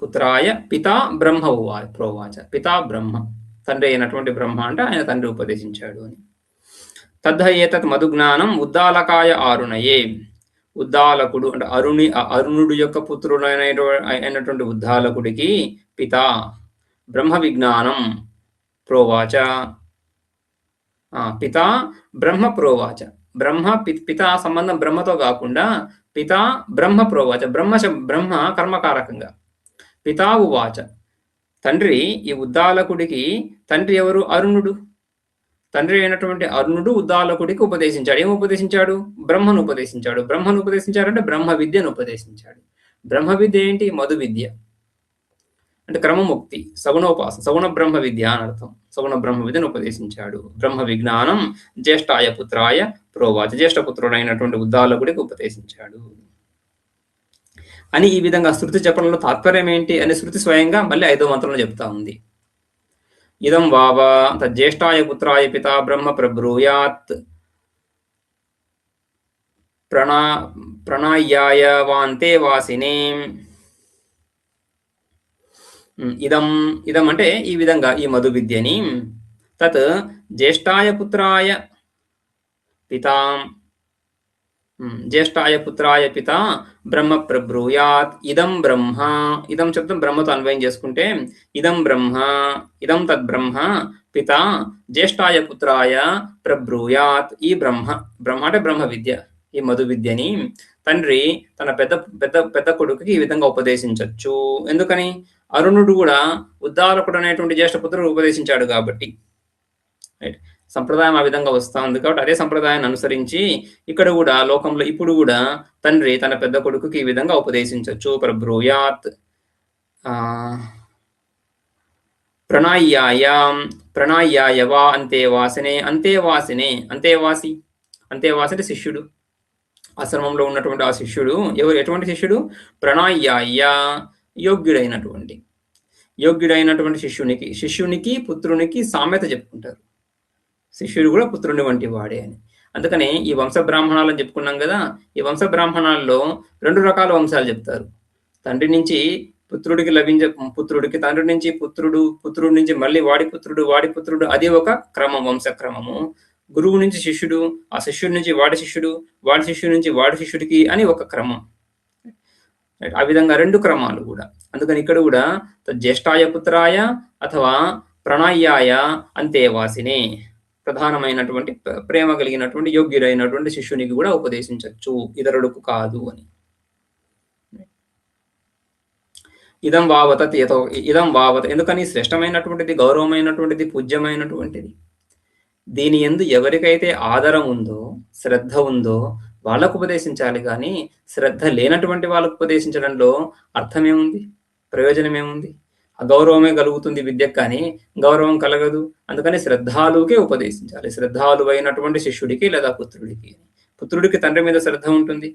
పుత్రాయ పితా బ్రహ్మ ప్రోవాచ. పితా బ్రహ్మ, తండ్రి అయినటువంటి బ్రహ్మ అంటే ఆయన తండ్రి ఉపదేశించాడు అని. తద్ధ ఏతత్ మధుజ్ఞానం ఉద్దాలకాయ ఆరుణయే. ఉద్దాలకుడు అంటే అరుణుడు యొక్క పుత్రుడైనటువంటి ఉద్దాలకుడికి పితా బ్రహ్మ విజ్ఞానం ప్రోవాచ. పితా బ్రహ్మ ప్రోవాచ. పితా సంబంధం బ్రహ్మతో కాకుండా పితా బ్రహ్మ ప్రోవాచ. బ్రహ్మ కర్మకారకంగా. పితా ఉవాచ. తండ్రి, ఈ ఉద్దాలకుడికి తండ్రి ఎవరు? అరుణుడు. తండ్రి అయినటువంటి అరుణుడు ఉద్దాలకుడికి ఉపదేశించాడు. ఏం ఉపదేశించాడు? బ్రహ్మను ఉపదేశించాడు. బ్రహ్మను ఉపదేశించాడంటే బ్రహ్మ విద్యను ఉపదేశించాడు. బ్రహ్మ విద్య ఏంటి? మధు విద్య అంటే క్రమముక్తి, సగుణ బ్రహ్మ విద్య అని అర్థం. సగుణ బ్రహ్మ విద్యను ఉపదేశించాడు. బ్రహ్మ విజ్ఞానం జ్యేష్ఠాయ పుత్రాయ ప్రోవాచ. జ్యేష్ఠపుత్రుడైనటువంటి ఉద్దాలకుడికి ఉపదేశించాడు అని. ఈ విధంగా శృతి చెప్పడంలో తాత్పర్యం ఏంటి అని శృతి స్వయంగా మళ్ళీ 5వ మంత్రంలో చెప్తా ఉంది. ఇదం వావ జ్యేష్ఠాయ పుత్రాయ పితా బ్రహ్మ ప్రబ్రూయాత్ ప్రణా ప్రణాయ్యాయ వాంతే వాసినే. ఇదం ఇదం అంటే ఈ విధంగా ఈ మధు విద్యని తత్ జ్యేష్ఠాయ పుత్రాయ పితాం జ్యేష్ఠాయ పుత్రాయ పిత బ్రహ్మ ప్రబ్రూయాత్. ఇదం బ్రహ్మ, ఇదం శబ్దం బ్రహ్మతో అన్వయం చేసుకుంటే ఇదం బ్రహ్మ, ఇదం తద్బ్రహ్మ పిత జ్యేష్ఠాయ పుత్రాయ ప్రబ్రూయాత్. ఈ బ్రహ్మ, బ్రహ్మ అంటే బ్రహ్మ విద్య, ఈ మధు విద్యని తండ్రి తన పెద్ద పెద్ద పెద్ద కొడుకుకి ఈ విధంగా ఉపదేశించవచ్చు. ఎందుకని? అరుణుడు కూడా ఉద్దాలకుడు అనేటువంటి జ్యేష్ఠ పుత్రుడు ఉపదేశించాడు కాబట్టి. రైట్, సంప్రదాయం ఆ విధంగా వస్తూ ఉంది కాబట్టి అదే సంప్రదాయాన్ని అనుసరించి ఇక్కడ కూడా లోకంలో ఇప్పుడు కూడా తండ్రి తన పెద్ద కొడుకుకి ఈ విధంగా ఉపదేశించవచ్చు. ప్రబ్రూయాత్. ప్రణాయ్యాయాం ప్రణాయ్యాయ వా అంతేవాసినే. అంతేవాసినే, అంతేవాసి, అంతేవాసి అంటే శిష్యుడు, ఆశ్రమంలో ఉన్నటువంటి ఆ శిష్యుడు. ఎటువంటి శిష్యుడు? ప్రణాయ్యాయ, యోగ్యుడైనటువంటి శిష్యునికి పుత్రునికి సామెత చెప్పుకుంటారు. శిష్యుడు కూడా పుత్రుని వంటి వాడే అని. అందుకని ఈ వంశ బ్రాహ్మణాలు అని చెప్పుకున్నాం కదా, ఈ వంశ బ్రాహ్మణాల్లో 2 రకాల వంశాలు చెప్తారు. తండ్రి నుంచి పుత్రుడికి లభించే పుత్రుడికి, తండ్రి నుంచి పుత్రుడి నుంచి మళ్ళీ వాడి పుత్రుడు, అది ఒక క్రమం, వంశక్రమము. గురువు నుంచి శిష్యుడు, ఆ శిష్యుడి నుంచి వాడి శిష్యుడు, వాడి శిష్యుడి నుంచి వాడి శిష్యుడికి అని ఒక క్రమం. ఆ విధంగా 2 క్రమాలు కూడా. అందుకని ఇక్కడ కూడా జ్యేష్ఠాయ పుత్రాయ అథవా ప్రణాయ్యాయ అంతేవాసినే, ప్రధానమైనటువంటి ప్రేమ కలిగినటువంటి యోగ్యుడైనటువంటి శిష్యునికి కూడా ఉపదేశించవచ్చు, ఇతరులకు కాదు అని. ఇదం వావత తీయతో, ఇదం వావత ఎందుకని? శ్రేష్టమైనటువంటిది, గౌరవమైనటువంటిది, పూజ్యమైనటువంటిది. దీని యందు ఎవరికైతే ఆదరం ఉందో, శ్రద్ధ ఉందో వాళ్ళకు ఉపదేశించాలి కానీ శ్రద్ధ లేనటువంటి వాళ్ళకు ఉపదేశించడంలో అర్థమేముంది, ప్రయోజనమేముంది? అగౌరవమే కలుగుతుంది విద్యకు, కానీ గౌరవం కలగదు. అందుకని శ్రద్ధాలుకే ఉపదేశించాలి, శ్రద్ధాలువైనటువంటి శిష్యుడికి లేదా పుత్రుడికి. పుత్రుడికి తండ్రి మీద శ్రద్ధ ఉంటుంది,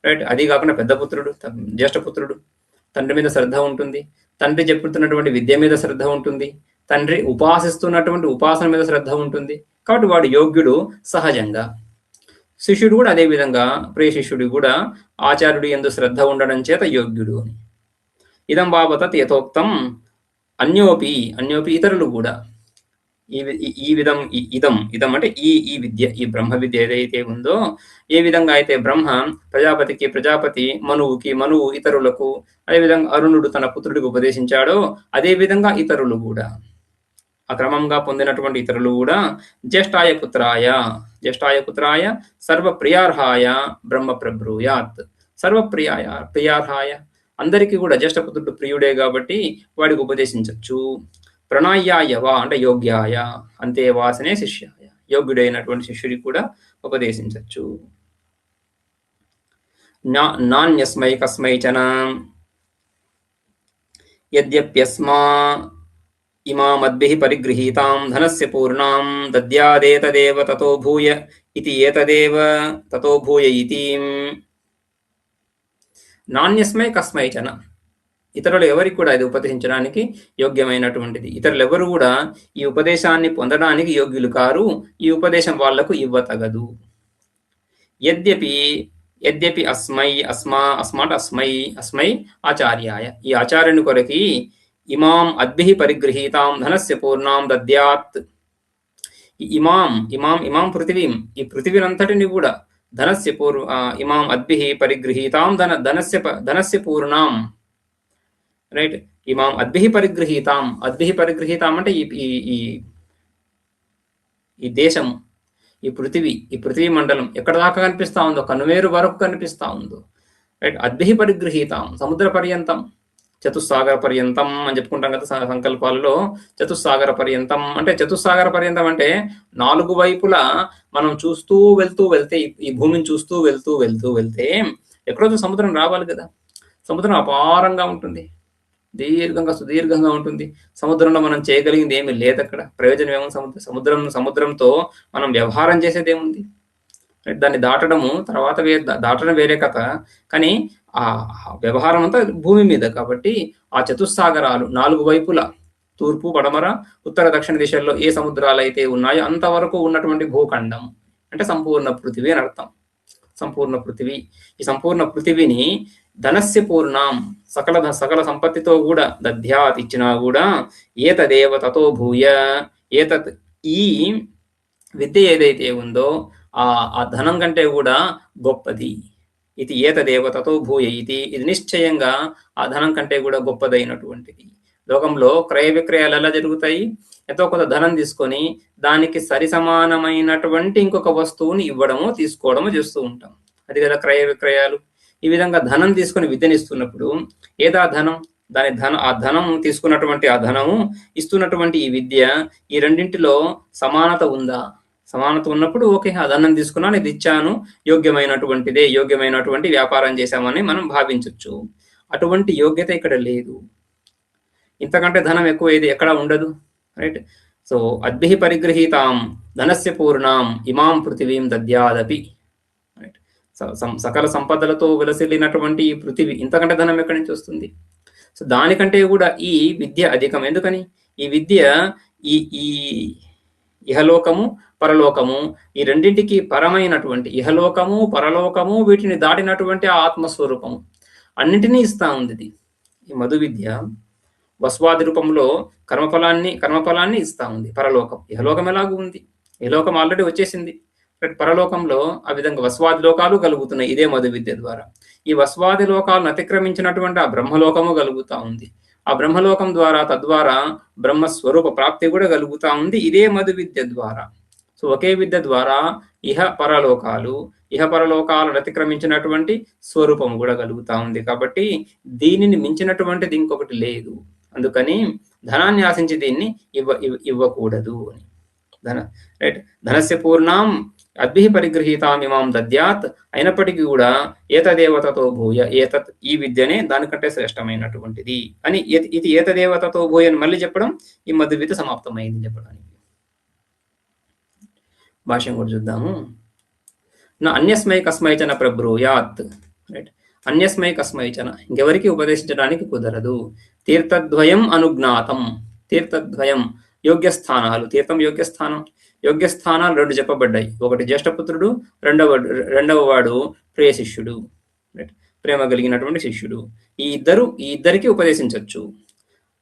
రైట్. అది కాకుండా పెద్ద పుత్రుడు, జ్యేష్ఠ పుత్రుడు, తండ్రి మీద శ్రద్ధ ఉంటుంది, తండ్రి చెప్పుతున్నటువంటి విద్య మీద శ్రద్ధ ఉంటుంది, తండ్రి ఉపాసిస్తున్నటువంటి ఉపాసన మీద శ్రద్ధ ఉంటుంది. కాబట్టి వాడు యోగ్యుడు సహజంగా. శిష్యుడు కూడా అదే విధంగా, ప్రియ శిష్యుడు కూడా ఆచార్యుడు యందు శ్రద్ధ ఉండడం చేత యోగ్యుడు అని. ఇదం బాబత యథోక్తం అన్యోపి ఇతరులు కూడా ఈ విధం ఇదం అంటే ఈ విద్య, ఈ బ్రహ్మ విద్య ఏదైతే ఉందో, ఏ విధంగా అయితే బ్రహ్మ ప్రజాపతి మనువు ఇతరులకు, అదేవిధంగా అరుణుడు తన పుత్రుడికి ఉపదేశించాడో అదే విధంగా ఇతరులు కూడా, అక్రమంగా పొందినటువంటి ఇతరులు కూడా జ్యేష్ఠాయ పుత్రాయ సర్వప్రియార్హాయ బ్రహ్మ ప్రబ్రూయాత్. ప్రియార్హాయ అందరికీ కూడా జ్యేష్ఠపుత్రుడు ప్రియుడే కాబట్టి వాడికి ఉపదేశించవచ్చు. ప్రణాయ్యాయ వా అంటే యోగ్యాయ, అంతేవాసనే శిష్యాయ, యోగ్యుడైనటువంటి శిష్యుడికి కూడా ఉపదేశించవచ్చు. నాన్యస్మై కస్మైచన యద్యప్యస్మా ఇమామద్భిః పరిగృహీతాం ధనస్య పూర్ణాం దద్యాదేతదేవ తతో భూయ ఇతి ఏతదేవ తతో భూయ ఇతి. నాన్యస్మై కస్మైచన, ఇతరులు ఎవరికి కూడా ఇది ఉపదేశించడానికి యోగ్యమైనటువంటిది. ఇతరులు ఎవరు కూడా ఈ ఉపదేశాన్ని పొందడానికి యోగ్యులు కారు, ఈ ఉపదేశం వాళ్లకు ఇవ్వతగదు. యద్యపి అస్మై ఆచార్యాయ, ఈ ఆచార్యుని కొరకి ఇమాం అద్భిః పరిగృహీతాం ధనస్య పూర్ణాం దద్యాత్. ఇమాం పృథివీం, ఈ పృథివీనంతటిని కూడా ధనస్య ఇమాం అద్భిః పరిగృహీతాం ధనస్య పూర్ణాం, రైట్. ఇమాం అద్భిః పరిగృహీతాం అంటే ఈ దేశం, ఈ పృథివీ మండలం ఎక్కడ దాకా కనిపిస్తా ఉందో, కనుమేరు వరకు కనిపిస్తా ఉందో, రైట్. అద్భిః పరిగృహీతాం, సముద్ర పర్యంతం, చతుస్సాగర పర్యంతం అని చెప్పుకుంటాం కదా సంకల్పాలలో. చతుస్సాగర పర్యంతం అంటే 4 వైపులా మనం చూస్తూ వెళ్తే, ఈ భూమిని చూస్తూ వెళ్తే ఎక్కడో సముద్రం రావాలి కదా. సముద్రం అపారంగా ఉంటుంది, సుదీర్ఘంగా ఉంటుంది. సముద్రంలో మనం చేయగలిగింది ఏమీ లేదు, అక్కడ ప్రయోజనం ఏముంది? సముద్రంతో మనం వ్యవహారం చేసేది ఏముంది? దాన్ని దాటడం వేరే కథ, కానీ ఆ వ్యవహారం అంతా భూమి మీద. కాబట్టి ఆ చతుస్సాగరాలు 4 వైపులా, తూర్పు, పడమర, ఉత్తర, దక్షిణ దిశల్లో ఏ సముద్రాలు అయితే ఉన్నాయో అంతవరకు ఉన్నటువంటి భూఖండం అంటే సంపూర్ణ పృథివీ అని అర్థం. సంపూర్ణ పృథివీ. ఈ సంపూర్ణ పృథివిని ధనస్య పూర్ణం సకల సంపత్తితో కూడా దధ్యాత్ ఇచ్చినా కూడా ఏతదేవ తతో భూయ ఏతత్ ఈ విద్య ఏదైతే ఉందో ఆ ధనం కంటే కూడా గొప్పది. ఇది ఏతదేవ తతో భూయ ఇది నిశ్చయంగా ఆ ధనం కంటే కూడా గొప్పదైనటువంటిది. లోకంలో క్రయ విక్రయాలు ఎలా జరుగుతాయి? ఎంతో కొంత ధనం తీసుకొని దానికి సరి సమానమైనటువంటి ఇంకొక వస్తువుని ఇవ్వడమో తీసుకోవడమో చేస్తూ ఉంటాం. అది కదా క్రయ విక్రయాలు. ఈ విధంగా ధనం తీసుకొని విద్యనిస్తున్నప్పుడు ఏదా ధనం, ఆ ధనం తీసుకున్నటువంటి ఆ ధనము ఇస్తున్నటువంటి ఈ విద్య, ఈ రెండింటిలో సమానత ఉందా? సమానత ఉన్నప్పుడు ఓకే, ఆ ధనం తీసుకున్నాను, ఇది ఇచ్చాను, యోగ్యమైనటువంటి వ్యాపారం చేశామని మనం భావించవచ్చు. అటువంటి యోగ్యత ఇక్కడ లేదు. ఇంతకంటే ధనం ఎక్కువ ఏది ఎక్కడ ఉండదు, రైట్? సో అద్భిః పరిగృహీతాం ధనస్య పూర్ణాం ఇమాం పృథివీం దద్యాదపి, రైట్? సకల సంపదలతో విలసిల్లినటువంటి ఈ పృథివీ, ఇంతకంటే ధనం ఎక్కడి నుంచి వస్తుంది? సో దానికంటే కూడా ఈ విద్య అధికం. ఎందుకని? ఈ విద్య ఈ ఇహలోకము పరలోకము ఈ రెండింటికి పరమైనటువంటి ఇహలోకము పరలోకము వీటిని దాటినటువంటి ఆ ఆత్మస్వరూపము అన్నింటినీ ఇస్తా ఉంది ఇది. ఈ మధు విద్య వస్వాది రూపంలో కర్మఫలాన్ని ఇస్తా ఉంది. పరలోకం, ఇహలోకం ఎలాగూ ఉంది, ఇహలోకం ఆల్రెడీ వచ్చేసింది. పరలోకంలో ఆ విధంగా వస్వాది లోకాలు కలుగుతున్నాయి ఇదే మధు విద్య ద్వారా. ఈ వస్వాది లోకాలను అతిక్రమించినటువంటి ఆ బ్రహ్మలోకము కలుగుతా ఉంది. ఆ బ్రహ్మలోకం ద్వారా తద్వారా బ్రహ్మస్వరూప ప్రాప్తి కూడా కలుగుతా ఉంది ఇదే మధు విద్య ద్వారా. సో ఒకే విద్య ద్వారా ఇహ పరలోకాలను అతిక్రమించినటువంటి స్వరూపం కూడా కలుగుతా ఉంది. కాబట్టి దీనిని మించినటువంటిది ఇంకొకటి లేదు. అందుకని ధనాన్ని ఆశించి దీన్ని ఇవ్వకూడదు అని. రైట్? ధనస్య పూర్ణాం అద్భిః పరిగృహీతాం ఇమాం దద్యాత్, అయినప్పటికీ కూడా ఏతదేవతతో భూయ, ఈ విద్యనే దానికంటే శ్రేష్టమైనటువంటిది అని ఇది ఏతదేవతతో భూయ అని మళ్ళీ చెప్పడం ఈ మధు విద్య సమాప్తమైంది చెప్పడానికి. భాష్యం కూడా చూద్దాము. నా అన్యస్మై కస్మైచన ప్రబ్రూయాత్, రైట్? అన్యస్మై కస్మైచన, ఇంకెవరికి ఉపదేశించడానికి కుదరదు. తీర్థద్వయం అనుజ్ఞాతం, తీర్థద్వయం యోగ్యస్థానాలు, తీర్థం యోగ్యస్థానాలు రెండు చెప్పబడ్డాయి. ఒకటి జ్యేష్ఠపుత్రుడు, రెండవ వాడు ప్రియ శిష్యుడు, రైట్? ప్రేమ కలిగినటువంటి శిష్యుడు. ఈ ఇద్దరికి ఉపదేశించవచ్చు.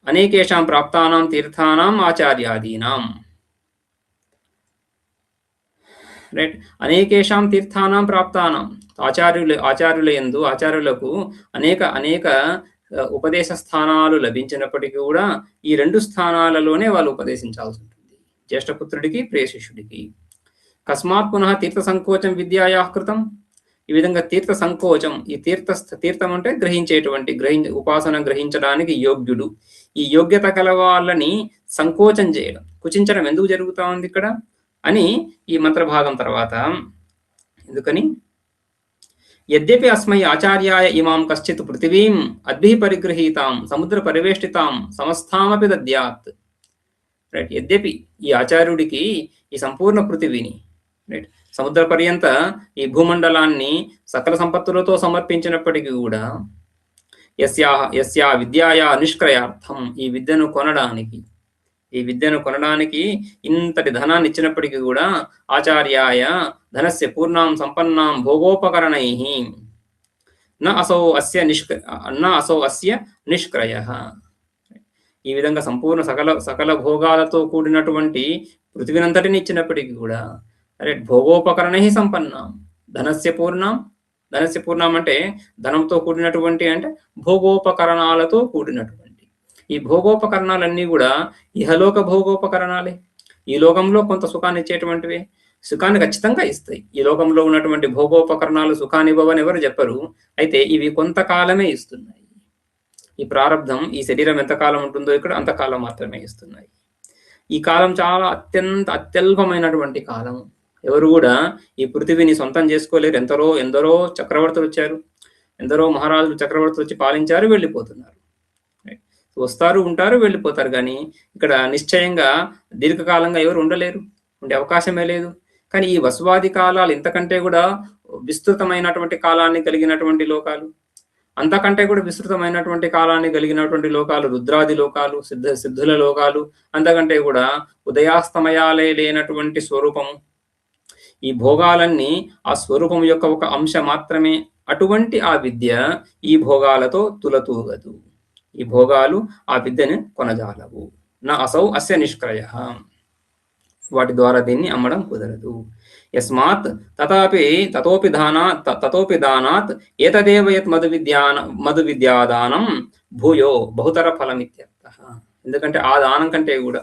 అనేకేషాం ప్రాప్తానాం తీర్థానాం ఆచార్యాదీనాం, రైట్? అనేకేషాం తీర్థానాం ప్రాప్తానాం, ఆచార్యులకు అనేక ఉపదేశ స్థానాలు లభించినప్పటికీ కూడా ఈ రెండు స్థానాలలోనే వాళ్ళు ఉపదేశించాల్సి ఉంటుంది, జ్యేష్ఠపుత్రుడికి ప్రియ శిష్యుడికి. కస్మాత్ పునః తీర్థ సంకోచం విద్యాయా కృతం, ఈ విధంగా తీర్థ సంకోచం, ఈ తీర్థం అంటే ఉపాసన గ్రహించడానికి యోగ్యుడు. ఈ యోగ్యత కల వాళ్ళని సంకోచం చేయడం, కుచించడం ఎందుకు జరుగుతా ఉంది ఇక్కడ అని ఈ మంత్రభాగం తర్వాత. ఎందుకని? యద్యపి అస్మై ఆచార్యాయ ఇమాం కశ్చిత్ పృథివీం అద్భిః పరిగృహీతాం సముద్ర పరివేష్టితాం సమస్తామపి దద్యాత్, రైట్? యద్యపి ఈ ఆచార్యుడికి ఈ సంపూర్ణ పృథివీని, రైట్, సముద్ర పర్యంత ఈ భూమండలాన్ని సకల సంపత్తులతో సమర్పించినప్పటికీ కూడా యస్యా విద్యాయా నిష్క్రయార్థం, ఈ విద్యను కొనడానికి ఇంతటి ధనాన్ని ఇచ్చినప్పటికీ కూడా ఆచార్యాయ ధనస్య పూర్ణాం సంపన్నాం భోగోపకరణైః న అసౌ అస్య నిష్క్రయః. ఈ విధంగా సంపూర్ణ సకల భోగాలతో కూడినటువంటి పృథివీనంతటిని ఇచ్చినప్పటికీ కూడా, రైట్, భోగోపకరణైః సంపన్నాం, ధనస్య పూర్ణం అంటే ధనంతో కూడినటువంటి, అంటే భోగోపకరణాలతో కూడినటువంటి. ఈ భోగోపకరణాలన్నీ కూడా ఇహలోక భోగోపకరణాలే. ఈ లోకంలో కొంత సుఖాన్ని ఇచ్చేటువంటివి, సుఖాన్ని ఖచ్చితంగా ఇస్తాయి. ఈ లోకంలో ఉన్నటువంటి భోగోపకరణాలు సుఖాన్ని ఇవ్వవని ఎవరు చెప్పరు. అయితే ఇవి కొంతకాలమే ఇస్తున్నాయి. ఈ ప్రారంధం, ఈ శరీరం ఎంతకాలం ఉంటుందో ఇక్కడ అంతకాలం మాత్రమే ఇస్తున్నాయి. ఈ కాలం చాలా అత్యల్పమైనటువంటి కాలం. ఎవరు కూడా ఈ పృథివీని సొంతం చేసుకోలేరు. ఎందరో చక్రవర్తులు వచ్చారు, ఎందరో మహారాజులు చక్రవర్తులు వచ్చి పాలించారు, వెళ్ళిపోతున్నారు. వస్తారు, ఉంటారు, వెళ్ళిపోతారు. కానీ ఇక్కడ నిశ్చయంగా దీర్ఘకాలంగా ఎవరు ఉండలేరు, ఉండే అవకాశమే లేదు. కానీ ఈ వసువాది కాలాలు ఇంతకంటే కూడా విస్తృతమైనటువంటి కాలాన్ని కలిగినటువంటి లోకాలు, అంతకంటే కూడా విస్తృతమైనటువంటి కాలాన్ని కలిగినటువంటి లోకాలు, రుద్రాది లోకాలు, సిద్ధుల లోకాలు, అంతకంటే కూడా ఉదయాస్తమయాలే లేనటువంటి స్వరూపము. ఈ భోగాలన్నీ ఆ స్వరూపం యొక్క ఒక అంశ మాత్రమే. అటువంటి ఆ విద్య ఈ భోగాలతో తులతూగదు. ఈ భోగాలు ఆ విద్యను కొనజాలవు. నా అసౌ అస్య నిష్క్రయ, వాటి ద్వారా దీన్ని అమ్మడం కుదరదు. యస్మాత్ తతోపి దానాత్ ఏతదేవ యత్ మధు విద్యాదానం భూయో బహుతర ఫలమిత్యర్థః. ఎందుకంటే ఆ దానం కంటే కూడా,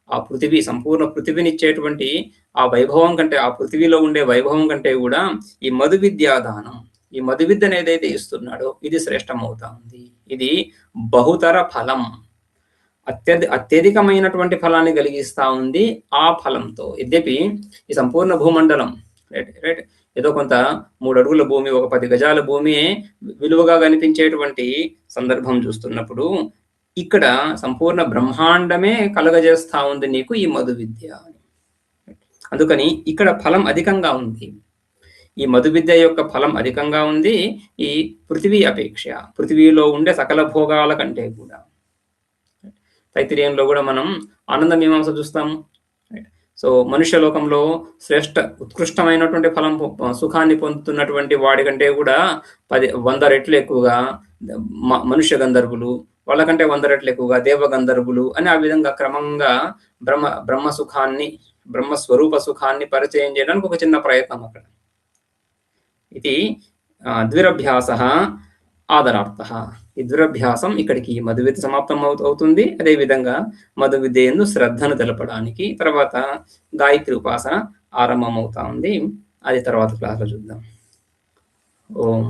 ఆ పృథివీ సంపూర్ణ పృథివీనిచ్చేటువంటి ఆ వైభవం కంటే, ఆ పృథివీలో ఉండే వైభవం కంటే కూడా ఈ మధు విద్యాదానం, ఈ మధు విద్యను ఏదైతే ఇస్తున్నాడో ఇది శ్రేష్టమవుతా ఉంది. ఇది బహుతర ఫలం, అత్యధికమైనటువంటి ఫలాన్ని కలిగిస్తా ఉంది ఆ ఫలంతో. యద్యపి ఈ సంపూర్ణ భూమండలం రైట్ ఏదో కొంత 3 అడుగుల భూమి, ఒక 10 గజాల భూమి విలువగా కనిపించేటువంటి సందర్భం చూస్తున్నప్పుడు, ఇక్కడ సంపూర్ణ బ్రహ్మాండమే కలగజేస్తా ఉంది నీకు ఈ మధు విద్య. అందుకని ఇక్కడ ఫలం అధికంగా ఉంది. ఈ మధు విద్య యొక్క ఫలం అధికంగా ఉంది ఈ పృథివీ అపేక్ష, పృథివీలో ఉండే సకల భోగాల కంటే కూడా. తైత్తిరీయంలో కూడా మనం ఆనంద మీమాంస చూస్తాము. సో మనుష్య లోకంలో ఉత్కృష్టమైనటువంటి ఫలం, సుఖాన్ని పొందుతున్నటువంటి వాడి కంటే కూడా 100 రెట్లు ఎక్కువగా మనుష్య గంధర్వులు, వాళ్ళకంటే 100 రెట్లు ఎక్కువగా దేవ గంధర్వులు అని, ఆ విధంగా క్రమంగా బ్రహ్మ సుఖాన్ని, బ్రహ్మస్వరూప సుఖాన్ని పరిచయం చేయడానికి ఒక చిన్న ప్రయత్నం అక్కడ. ఇది ద్విరభ్యాస ఆదరార్థ. ఈ ద్విరభ్యాసం ఇక్కడికి మధు విద్య సమాప్తం అవుతుంది. అదేవిధంగా మధు విద్య యందు శ్రద్ధను తెలపడానికి తర్వాత గాయత్రి ఉపాసన ఆరంభం అవుతా ఉంది. అది తర్వాత క్లాస్లో చూద్దాం. ఓం